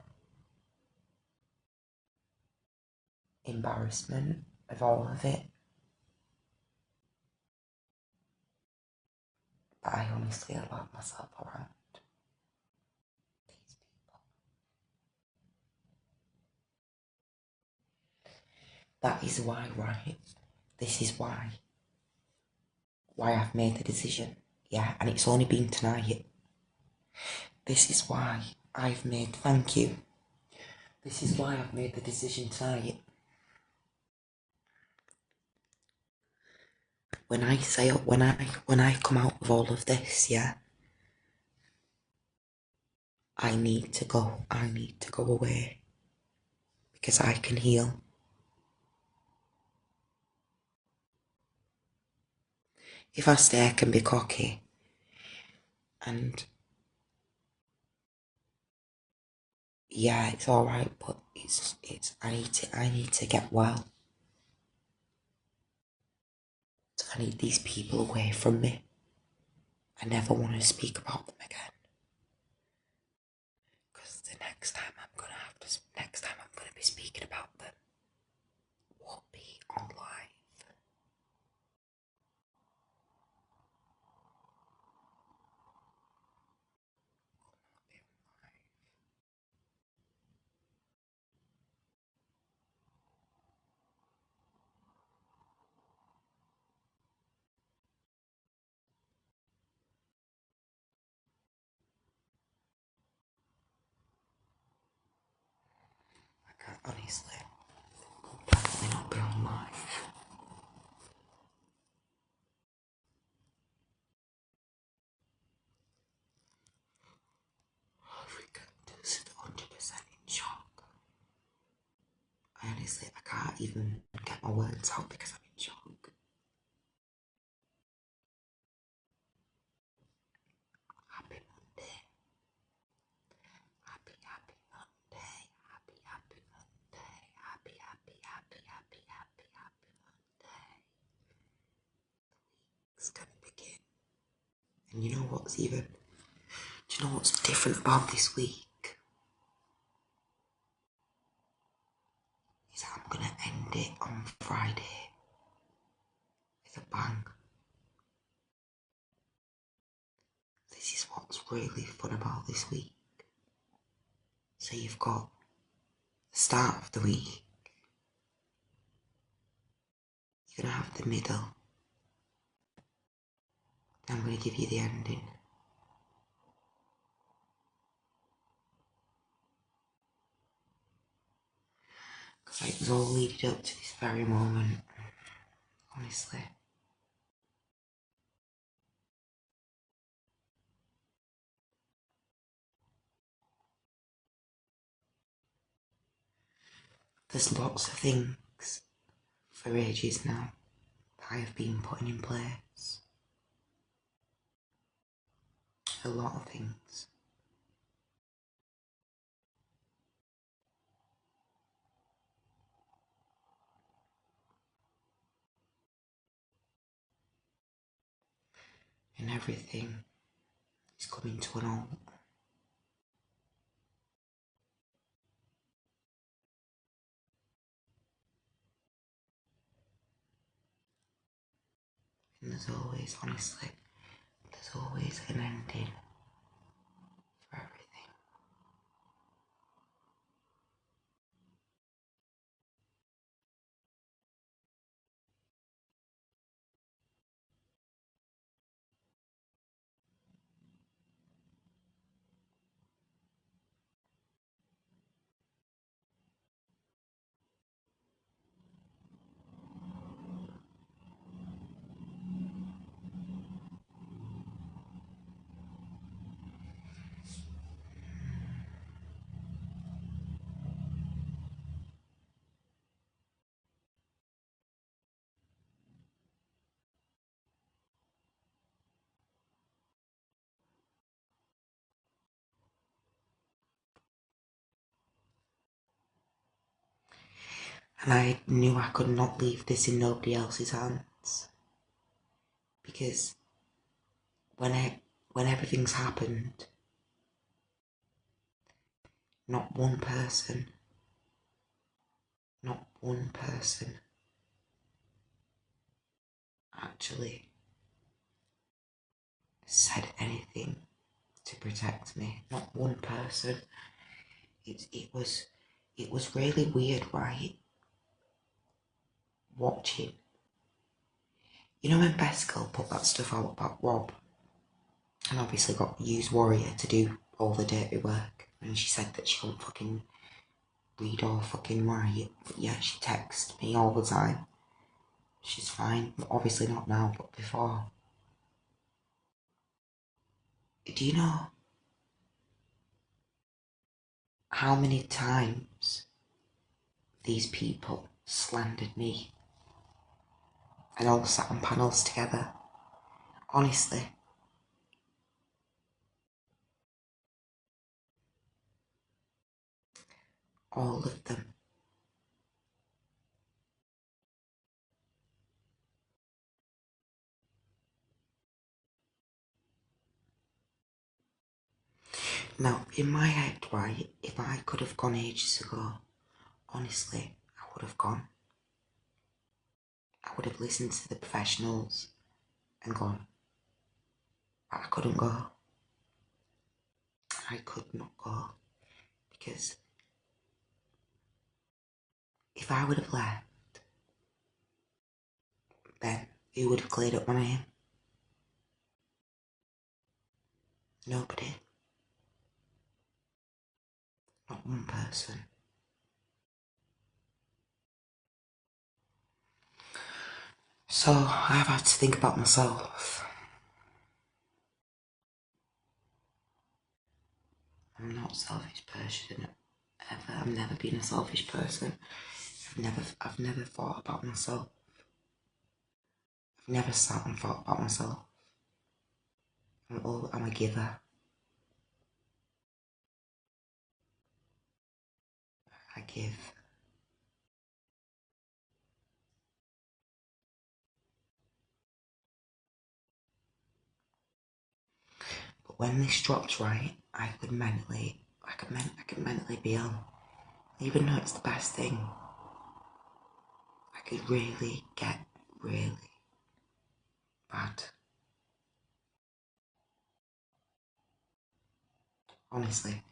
Speaker 1: embarrassment of all of it. But I honestly allowed myself around these people. That is why, right? This is why I've made the decision. Yeah, and it's only been tonight. This is why thank you. This is why I've made the decision tonight. When I come out of all of this, yeah, I need to go. I need to go away because I can heal. If I stay, I can be cocky, and yeah, it's all right. But I need to get well. So I need these people away from me. I never want to speak about them again. Because the next time I'm gonna be speaking about them will be on live. I can't honestly. Definitely not be on live. I think I'm just 100% in shock. I can't even get my words out because I'm in shock. Happy Monday. Happy Monday. Happy Monday. Happy Monday. It's gonna begin. And you know what's even, do you know what's different about this week? Is that I'm gonna end it on Friday with a bang. This is what's really fun about this week. So you've got the start of the week, you're gonna have the middle, then I'm gonna give you the ending. like it was all leading up to this very moment, honestly. There's lots of things for ages now that I have been putting in place. A lot of things. And everything is coming to an halt. And there's always, honestly, there's always an ending for everything. And I knew I could not leave this in nobody else's hands. Because when everything's happened, not one person actually said anything to protect me. Not one person. It was really weird, right? Watching. You know when Beskell put that stuff out about Rob, and obviously got used Warrior to do all the dirty work, and she said that she couldn't fucking read or fucking write, but yeah, she texts me all the time. She's fine, obviously not now, but before. Do you know how many times these people slandered me and all sat on panels together? Honestly. All of them. Now, in my head, right, if I could have gone ages ago, honestly, I would have gone. I would have listened to the professionals and gone. But I couldn't go. I could not go. Because if I would have left, then who would have cleared up my name? Nobody. Not one person. So I've had to think about myself. I'm not a selfish person ever. I've never been a selfish person. I've never thought about myself. I've never sat and thought about myself. I'm a giver. I give. But when this drops right, I could mentally be ill. Even though it's the best thing, I could really get really bad. Honestly,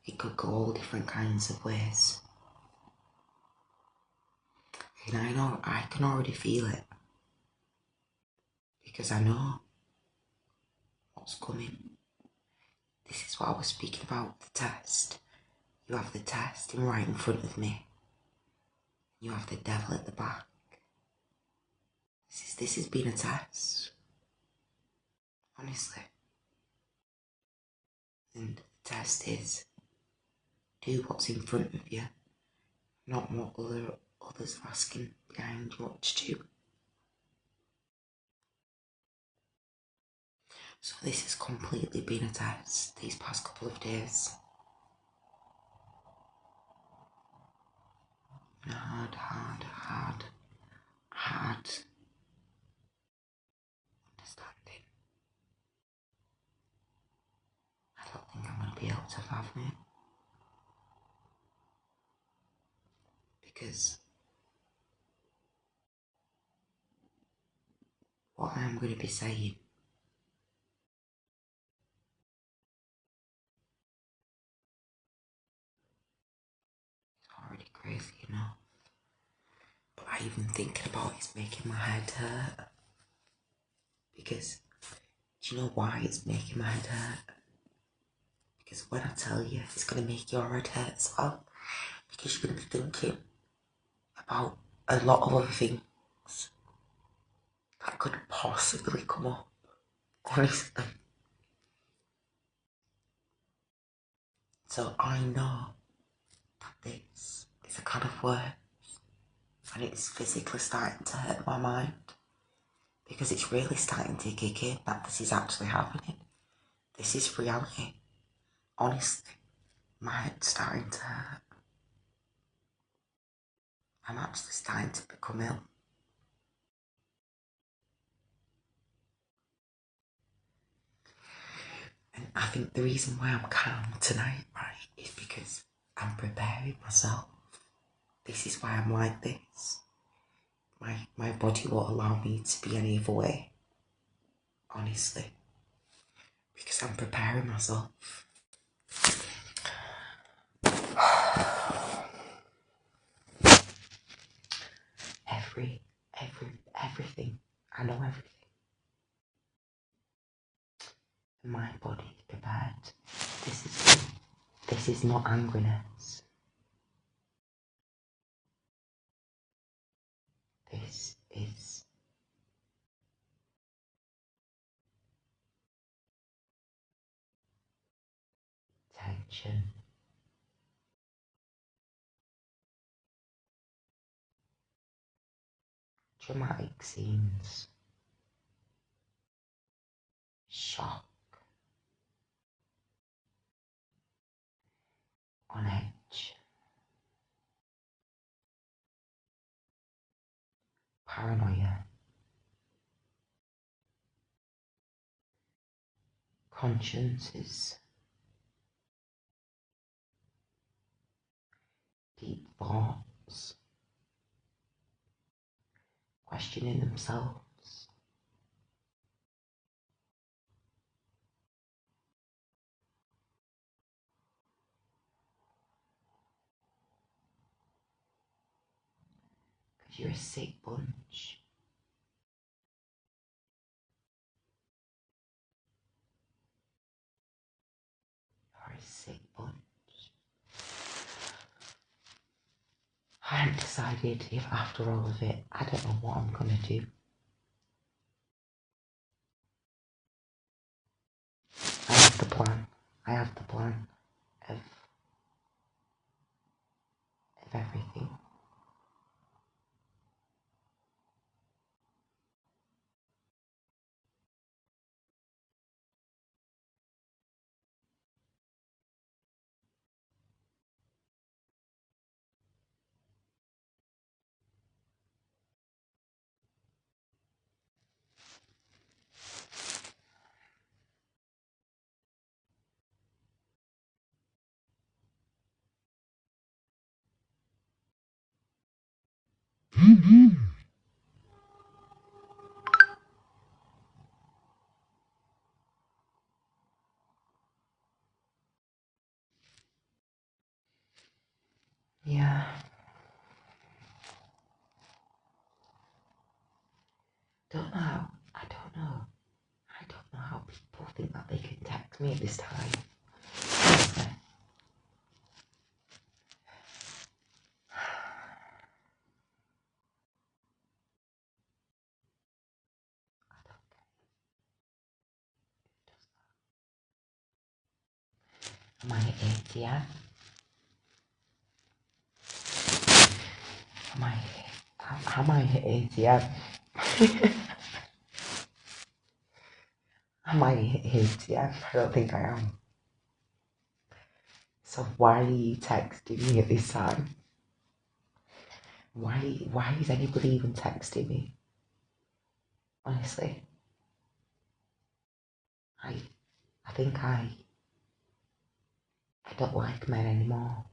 Speaker 1: it could go all different kinds of ways. And I know I can already feel it. Because I know what's coming. This is what I was speaking about, the test. You have the test right in front of me. You have the devil at the back. This has been a test. Honestly. And the test is do what's in front of you, not what others are asking behind you what to do. So this has completely been a test these past couple of days. Hard understanding. I don't think I'm going to be able to fathom it. Because what I'm going to be saying is already crazy enough. But even thinking about it's making my head hurt. Because, do you know why it's making my head hurt? Because when I tell you, it's going to make your head hurt as well. Because you're going to be thinking about a lot of other things that could possibly come up. Honestly. So I know that this is a kind of work and it's physically starting to hurt my mind. Because it's really starting to kick in that this is actually happening. This is reality. Honestly, my head's starting to hurt. I'm actually starting to become ill. And I think the reason why I'm calm tonight, right, is because I'm preparing myself. This is why I'm like this. My body won't allow me to be any other way. Honestly. Because I'm preparing myself. Everything. I know everything. My body is prepared. This is not angriness. This is tension. Dramatic scenes. Shock. On edge. Paranoia. Consciences. Deep thoughts. Questioning themselves. Because you're a sick bunch. You're a sick bunch. I haven't decided if after all of it, I don't know what I'm gonna do. I have the plan. I have the plan of everything. Yeah. I don't know. I don't know how people think that they can text me at this time. Am I at 8 yet? Am I at 8 yet? Am I at 8 yet? I don't think I am. So why are you texting me at this time? Why is anybody even texting me? Honestly. I think I don't like men anymore.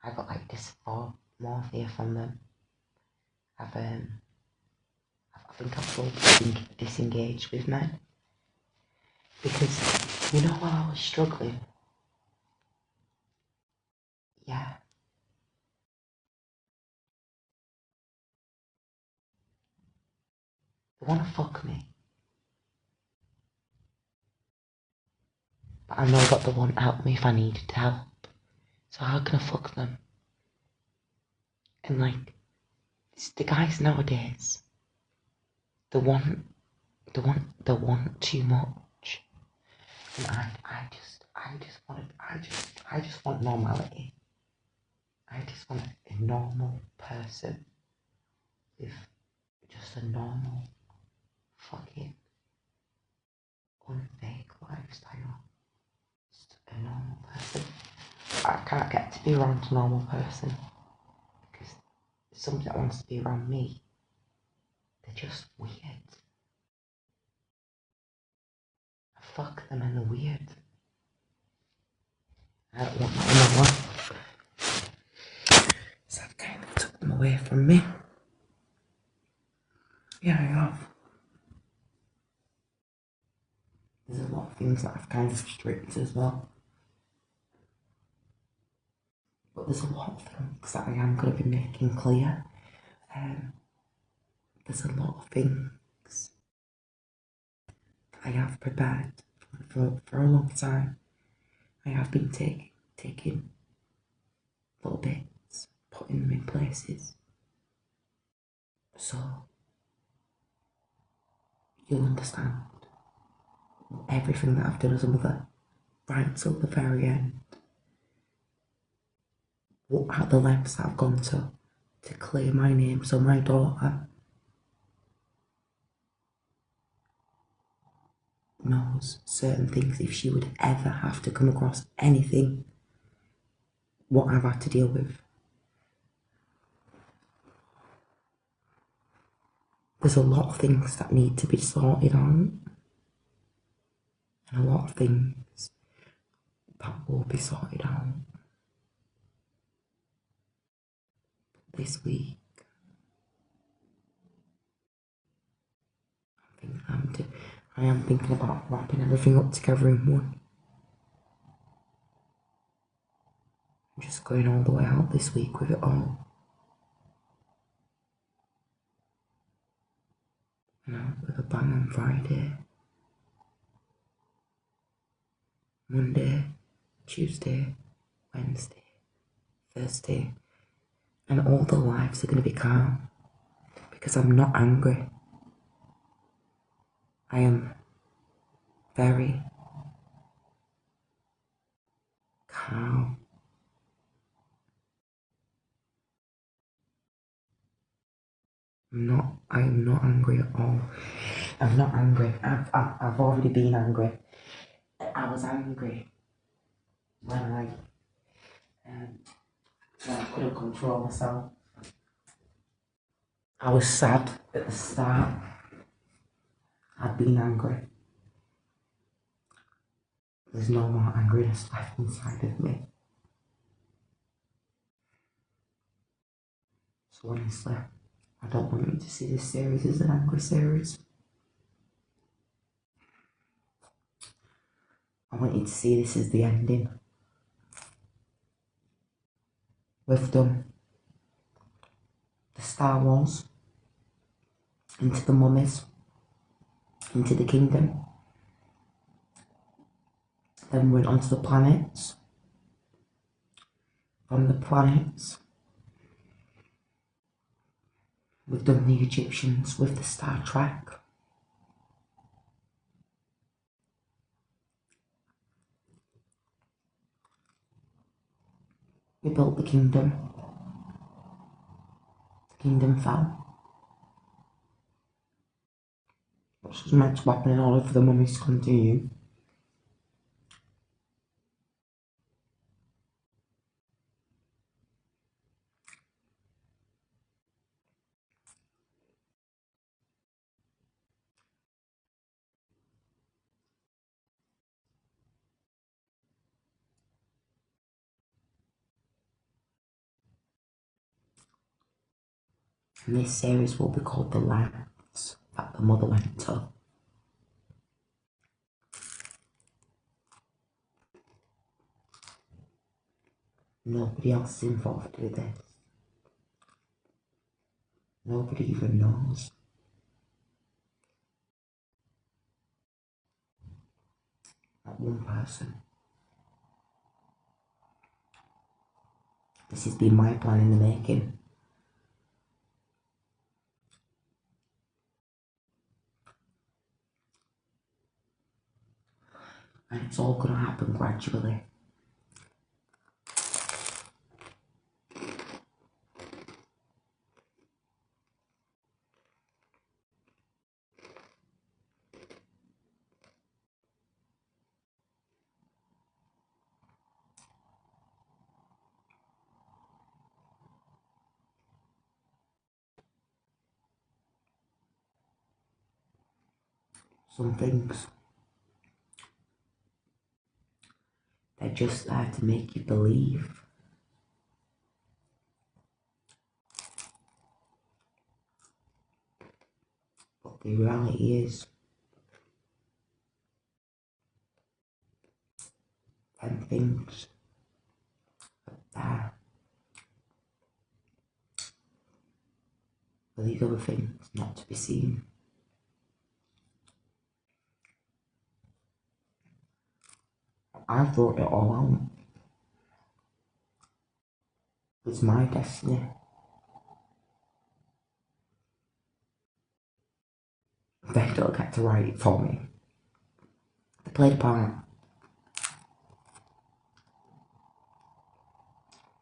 Speaker 1: I got like dysmorphia from them. I think I've slowly disengaged with men because while I was struggling, yeah, they want to fuck me, but I know that they won't help me if I needed help. So how can I fuck them? And like, it's the guys nowadays, they want too much, and I just want normality. I just want a normal person with just a normal fucking unfake lifestyle. Just a normal person. I can't get to be around a normal person because somebody that wants to be around me, they're just weird. I fuck them and they're weird. I don't want that in my life. So I've kind of took them away from me. Yeah, I have. There's a lot of things that I've kind of stripped as well. But there's a lot of things that I am going to be making clear. There's a lot of things that I have prepared for a long time. I have been taking little bits, putting them in places. So you'll understand everything that I've done as a mother, right till the very end. What are the lengths that I've gone to clear my name so my daughter knows certain things if she would ever have to come across anything what I've had to deal with. There's a lot of things that need to be sorted out, and a lot of things that will be sorted out this week. I am thinking about wrapping everything up together in one. I'm just going all the way out this week with it all. With a bang on Friday, Monday, Tuesday, Wednesday, Thursday, and all the lives are going to be calm because I'm not angry. I am very calm. I am not angry at all. I'm not angry. I've already been angry. I was angry when I couldn't control myself. I was sad at the start. I've been angry. There's no more angriness left inside of me. So honestly, I don't want you to see this series as an angry series. I want you to see this as the ending. We've done the Star Wars, into the mummies, into the kingdom. Then we went onto the planets. From the planets, we've done the Egyptians with the Star Trek. We built the kingdom. The kingdom fell. Which was meant to happen in order for the mummies to continue. And this series will be called The Lives That the Mother Went To. Nobody else is involved with this. Nobody even knows. Not one person. This has been my plan in the making. And it's all gonna happen gradually. Some things, they're just there to make you believe. But the reality is, them things are there for these other things not to be seen. I thought it all out. It's my destiny. They don't get to write it for me. They played a part.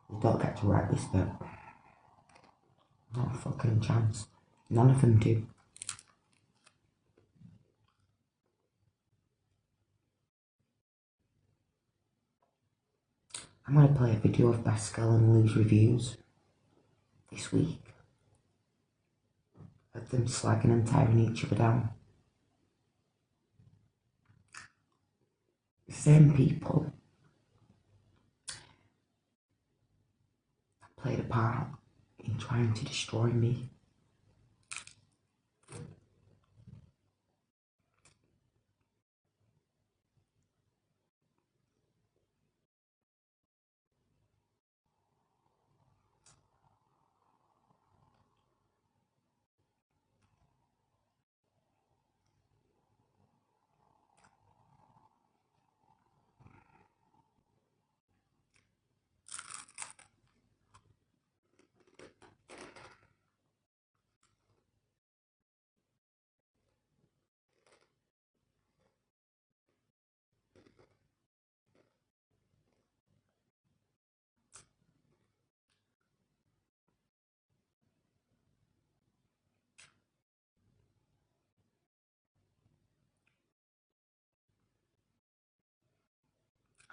Speaker 1: They don't get to write this bit. Not a fucking chance. None of them do. I'm gonna play a video of Pascal and Lou's reviews this week of them slagging and tearing each other down. The same people that played a part in trying to destroy me.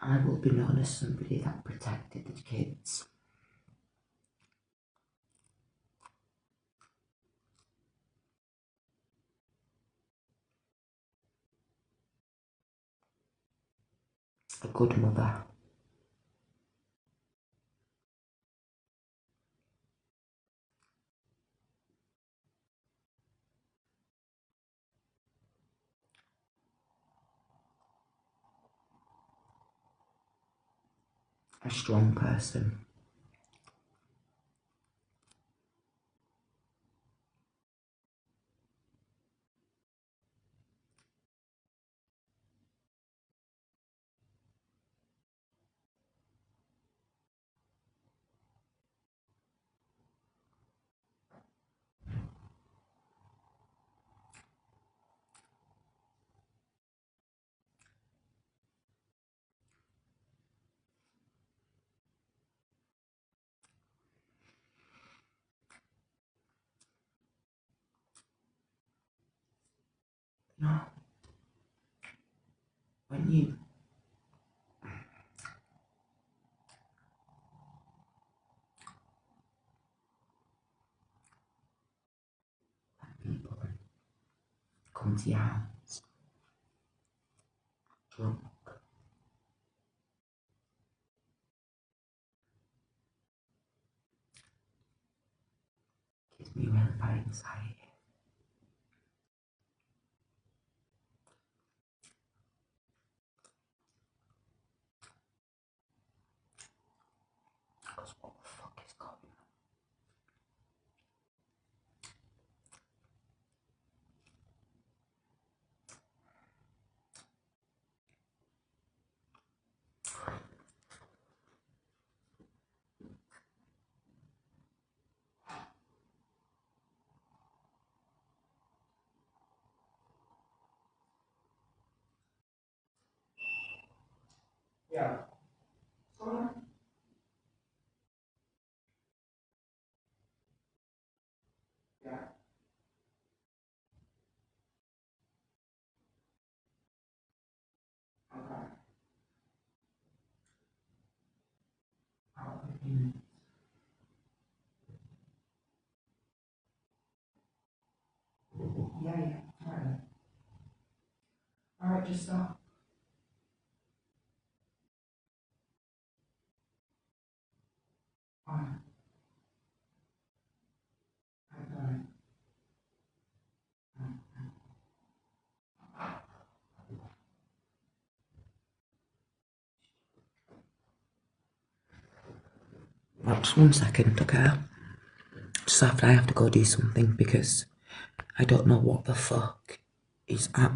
Speaker 1: I will be known as somebody that protected the kids. A good mother. A strong person. No. When you... people come to your house drunk, gives me really bad anxiety. Because what the fuck is going on? Yeah. Yeah. Okay. Yeah, yeah. Alright. Alright, just stop. Alright. Alright. Well, just 1 second, okay? Just after I have to go do something because I don't know what the fuck is up.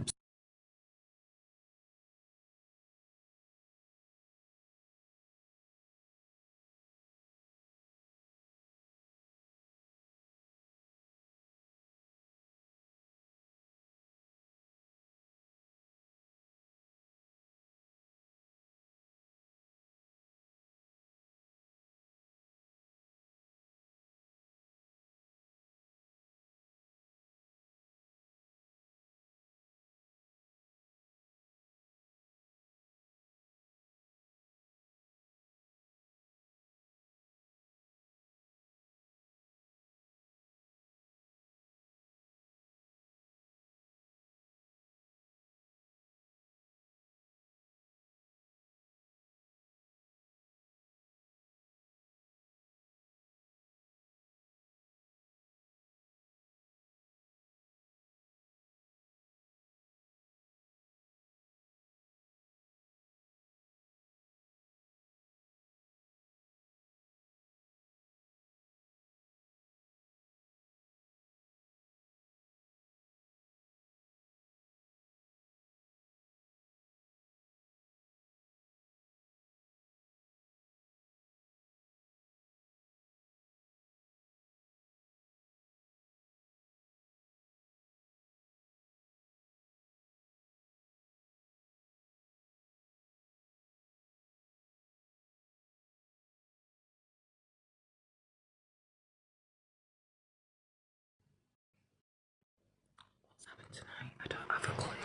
Speaker 1: What's happened tonight? I don't have a clue.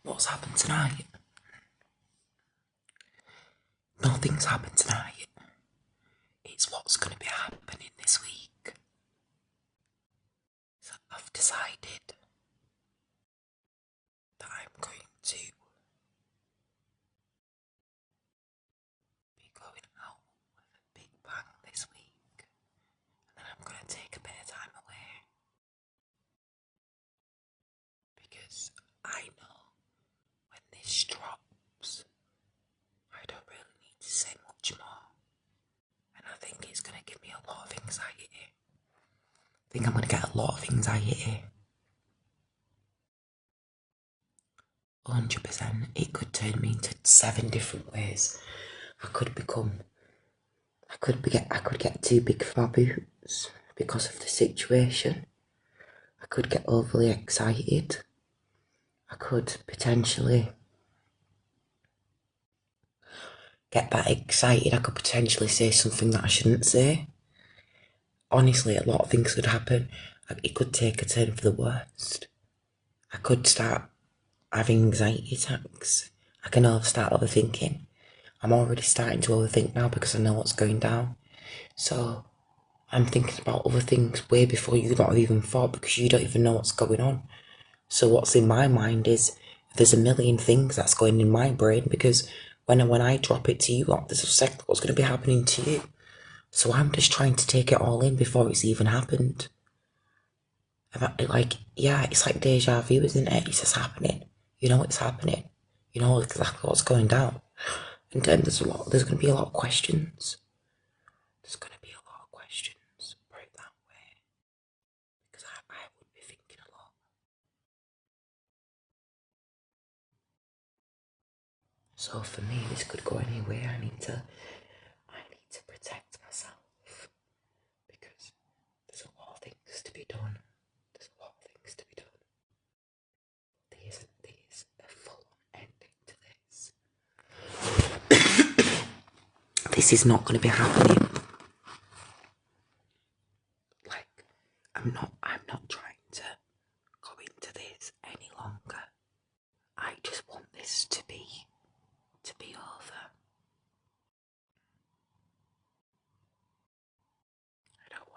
Speaker 1: What's happened tonight? Nothing's happened tonight. It's what's going to be happening this week. So I've decided that I'm going to be going out with a big bang this week. And then I'm going to take a bit of time away. Because I know when this drops, I don't really need to say much more. And I think it's going to give me a lot of anxiety. I think I'm going to get a lot of anxiety. 100%. It could turn me into 7 different ways. I could get too big for my boots because of the situation. I could get overly excited. I could potentially get that excited. I could potentially say something that I shouldn't say. Honestly, a lot of things could happen. It could take a turn for the worst. I could start having anxiety attacks. I can start overthinking. I'm already starting to overthink now because I know what's going down. So I'm thinking about other things way before you lot have even thought because you don't even know what's going on. So what's in my mind is there's a million things that's going in my brain because when I drop it to you lot, there's exactly what's going to be happening to you. So I'm just trying to take it all in before it's even happened. Like, yeah, it's like deja vu, isn't it? It's just happening. You know it's happening. You know exactly what's going down. And then there's going to be a lot of questions. There's going to be a lot of questions. Put it that way. Because I would be thinking a lot. So for me, this could go anywhere. I need to protect myself. Because there's a lot of things to be done. There's a lot of things to be done. There's a full ending to this. This is not going to be happening. Like, I'm not trying to go into this any longer. I just want this to be over. I don't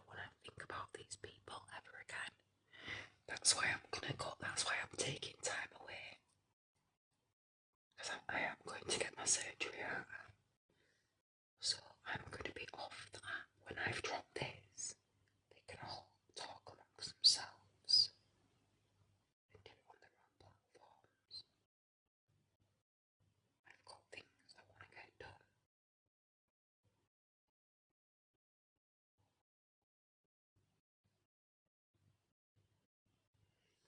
Speaker 1: want to think about these people ever again. That's why I'm taking time away. Because I am going to get my surgery out. So I'm going to be off that. When I've dropped this, they can all talk amongst themselves and do it on their own platforms. I've got things I want to get done.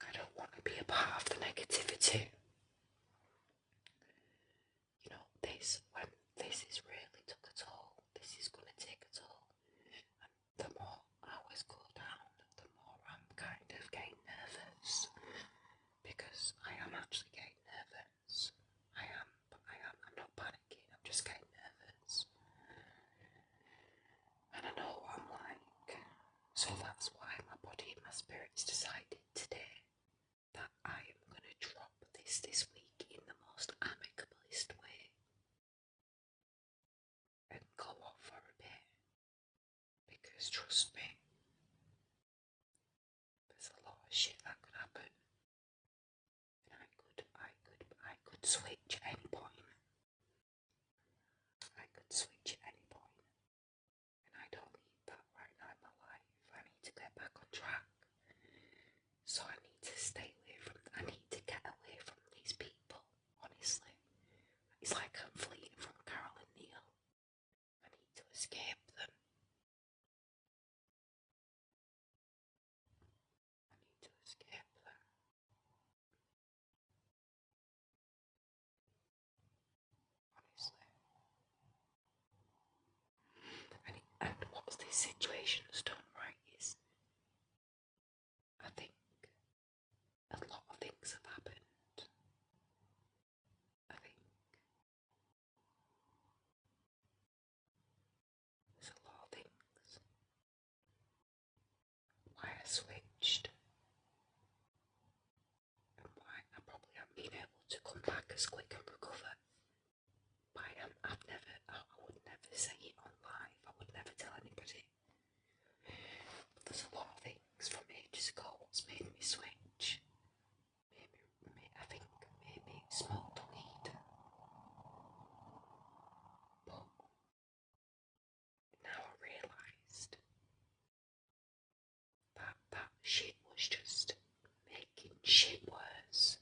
Speaker 1: I don't want to be a part of the negativity. You know, when this is really took a toll, this is going to take a toll. And the more hours go down, the more I'm kind of getting nervous. Because I am actually getting nervous. I'm not panicking, I'm just getting nervous. And I know what I'm like. So that's why my body and my spirits decided today that I am going to drop this week in the most amicablest way and go off for a bit. Because trust me, there's a lot of shit that could happen. And I could switch at any point. I could switch at any point. And I don't need that right now in my life. I need to get back on track. So I need to I need to get away from these people, honestly. It's like I'm fleeing from Carol and Neil. I need to escape them. I need to escape them. Honestly. And what this situation has done, right, is I think a lot of things have happened. I think there's a lot of things. Why I switched and why I probably haven't been able to come back as quick and recover. But I would never say it on live. I would never tell anybody. But there's a lot of things from ages ago what's made me switch. I think maybe smoked weed. But now I realised that shit was just making shit worse.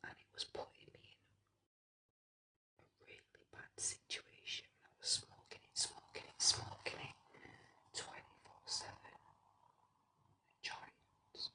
Speaker 1: And it was putting me in a really bad situation. I was smoking it 24/7. Joints.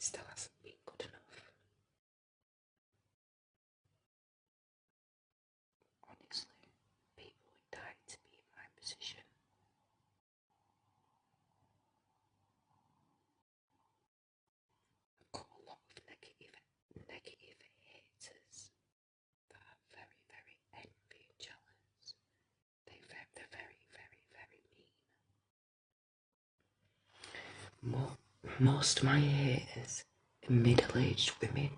Speaker 1: still hasn't been good enough. Honestly, people would die to be in my position. I've got a lot of negative haters that are very, very envy and jealous. They're very, very, very mean. Most of my haters are middle-aged women,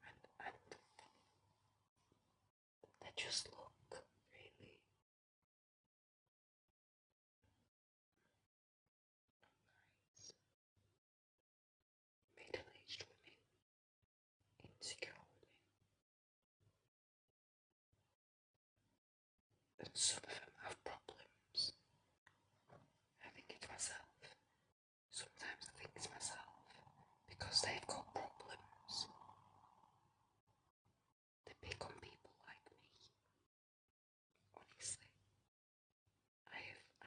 Speaker 1: and they just look really nice. Middle-aged women, insecure women, and some of them have problems. I think it's myself. Sometimes I think it's myself because they've got problems. They pick on people like me. Honestly, I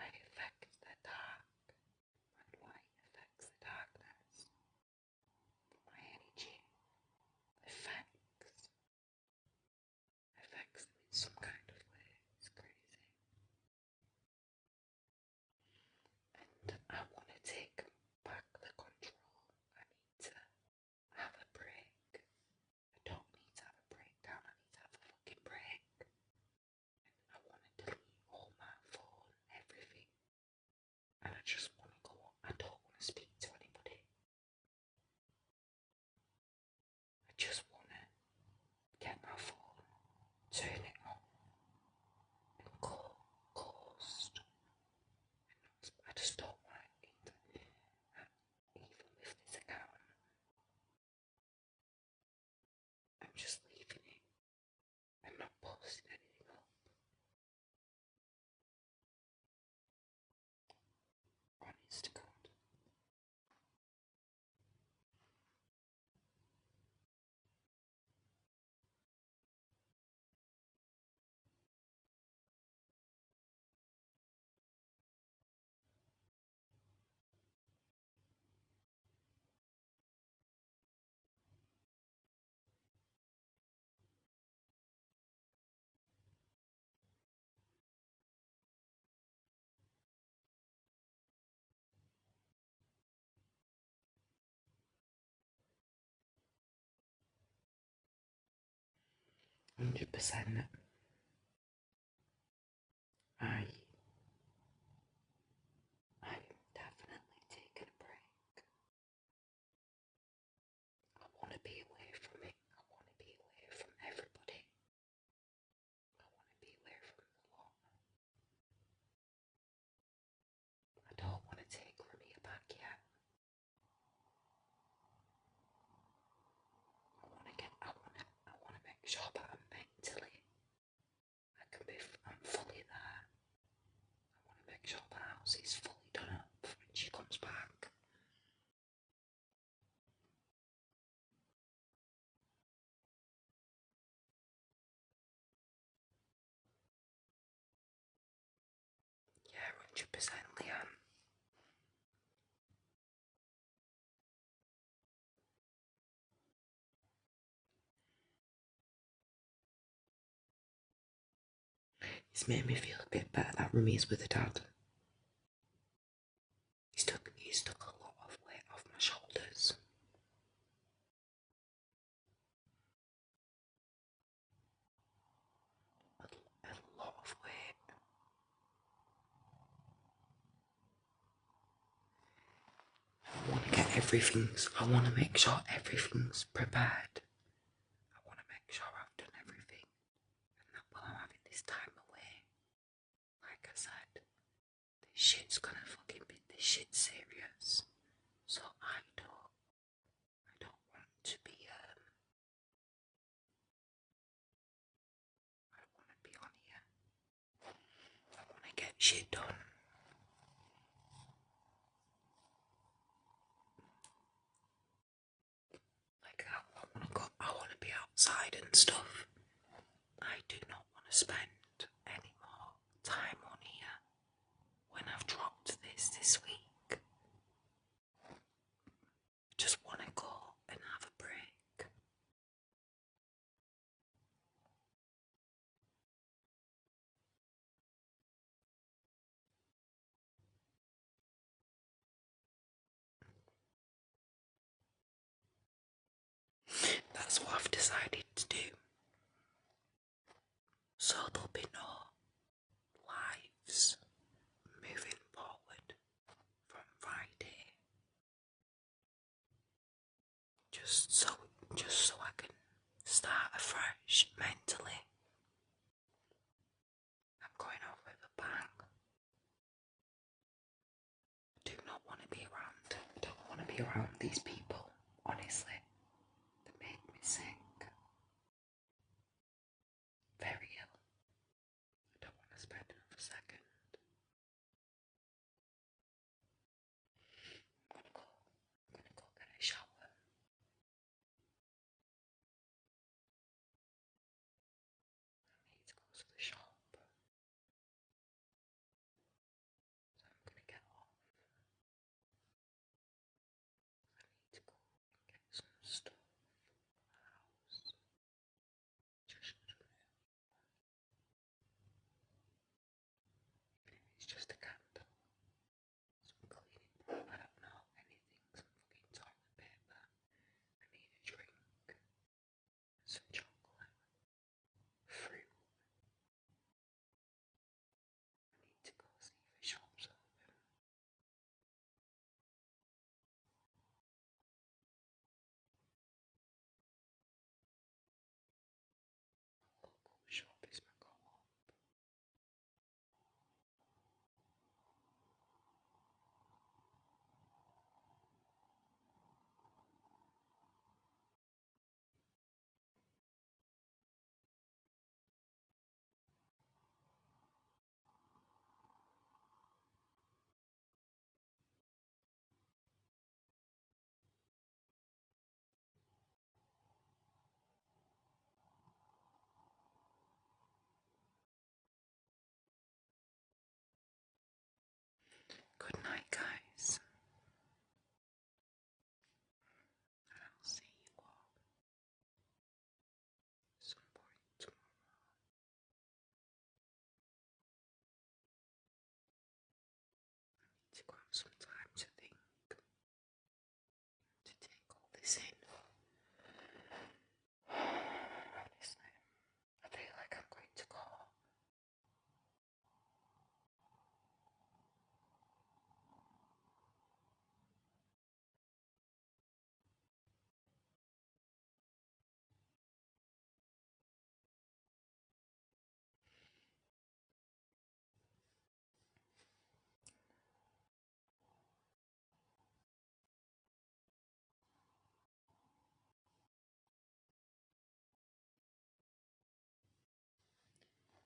Speaker 1: affect the dark. My light affects the darkness. My energy affects them in some kind of way. It's crazy. And I want to take back the control. I need to have a break. I don't need to have a breakdown. I need to have a fucking break. And I want to delete all my phone, everything. And I just want to go on. I don't want to speak to anybody. I just want to get my phone, turn it on, and go ghost. I just don't want to even with this account. I'm just leaving it and not posting anything up. Honest to God. %. I'm definitely taking a break. I want to be away from it. I want to be away from everybody. I want to be away from the lot. I don't want to take Ramia back yet. I want to make sure that I'm mentally, I'm fully there. I want to make sure the house is fully done up when she comes back. Yeah, 100%, Leanne. It's made me feel a bit better that Rumi's with her dad. He's took a lot of weight off my shoulders. A lot of weight. I want to make sure everything's prepared. I want to make sure I've done everything. And that while I'm having this time away, like I said, this shit's serious. So I don't want to be, I don't want to be on here. I want to get shit done. Like, I want to be outside and stuff. I do not want to spend any more time on here when I've dropped this week. there'll be no lives moving forward from Friday. Just so I can start afresh mentally. I'm going off with a bang. I do not want to be around. I don't want to be around these people, honestly. They make me sick. Very ill. I don't want to spend another second. I'm gonna go get a shower. I need to go to the shop. So I'm gonna get off. I need to go and get some stuff for the house. It's just a candle. Some cleaning. I don't know anything. Some fucking toilet paper. I need a drink. Some chocolate. Fruit. I need to go see if the shop's open. Local shop is my co-op. Good night, guys. And I'll see you all some point tomorrow. I need to go have some time to think, to take all this in. Honestly, I feel like I'm going to go.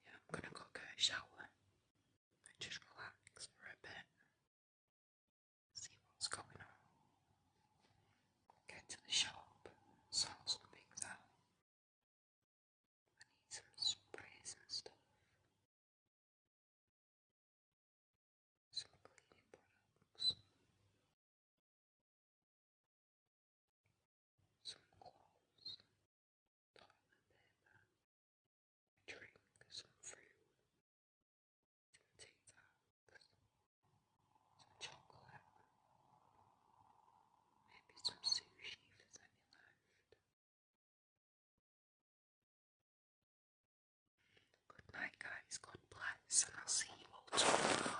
Speaker 1: Yeah, I'm gonna go get a shower and just relax for a bit. See what's going on. Get to the shop, sort some things out. I need some sprays and stuff. Some cleaning products. Some clothes. Toilet paper. A drink. Some fruit. Some tic tacs. Some chocolate. Maybe some sushi if there's any left. Good night, guys. God bless, and I'll see you all tomorrow.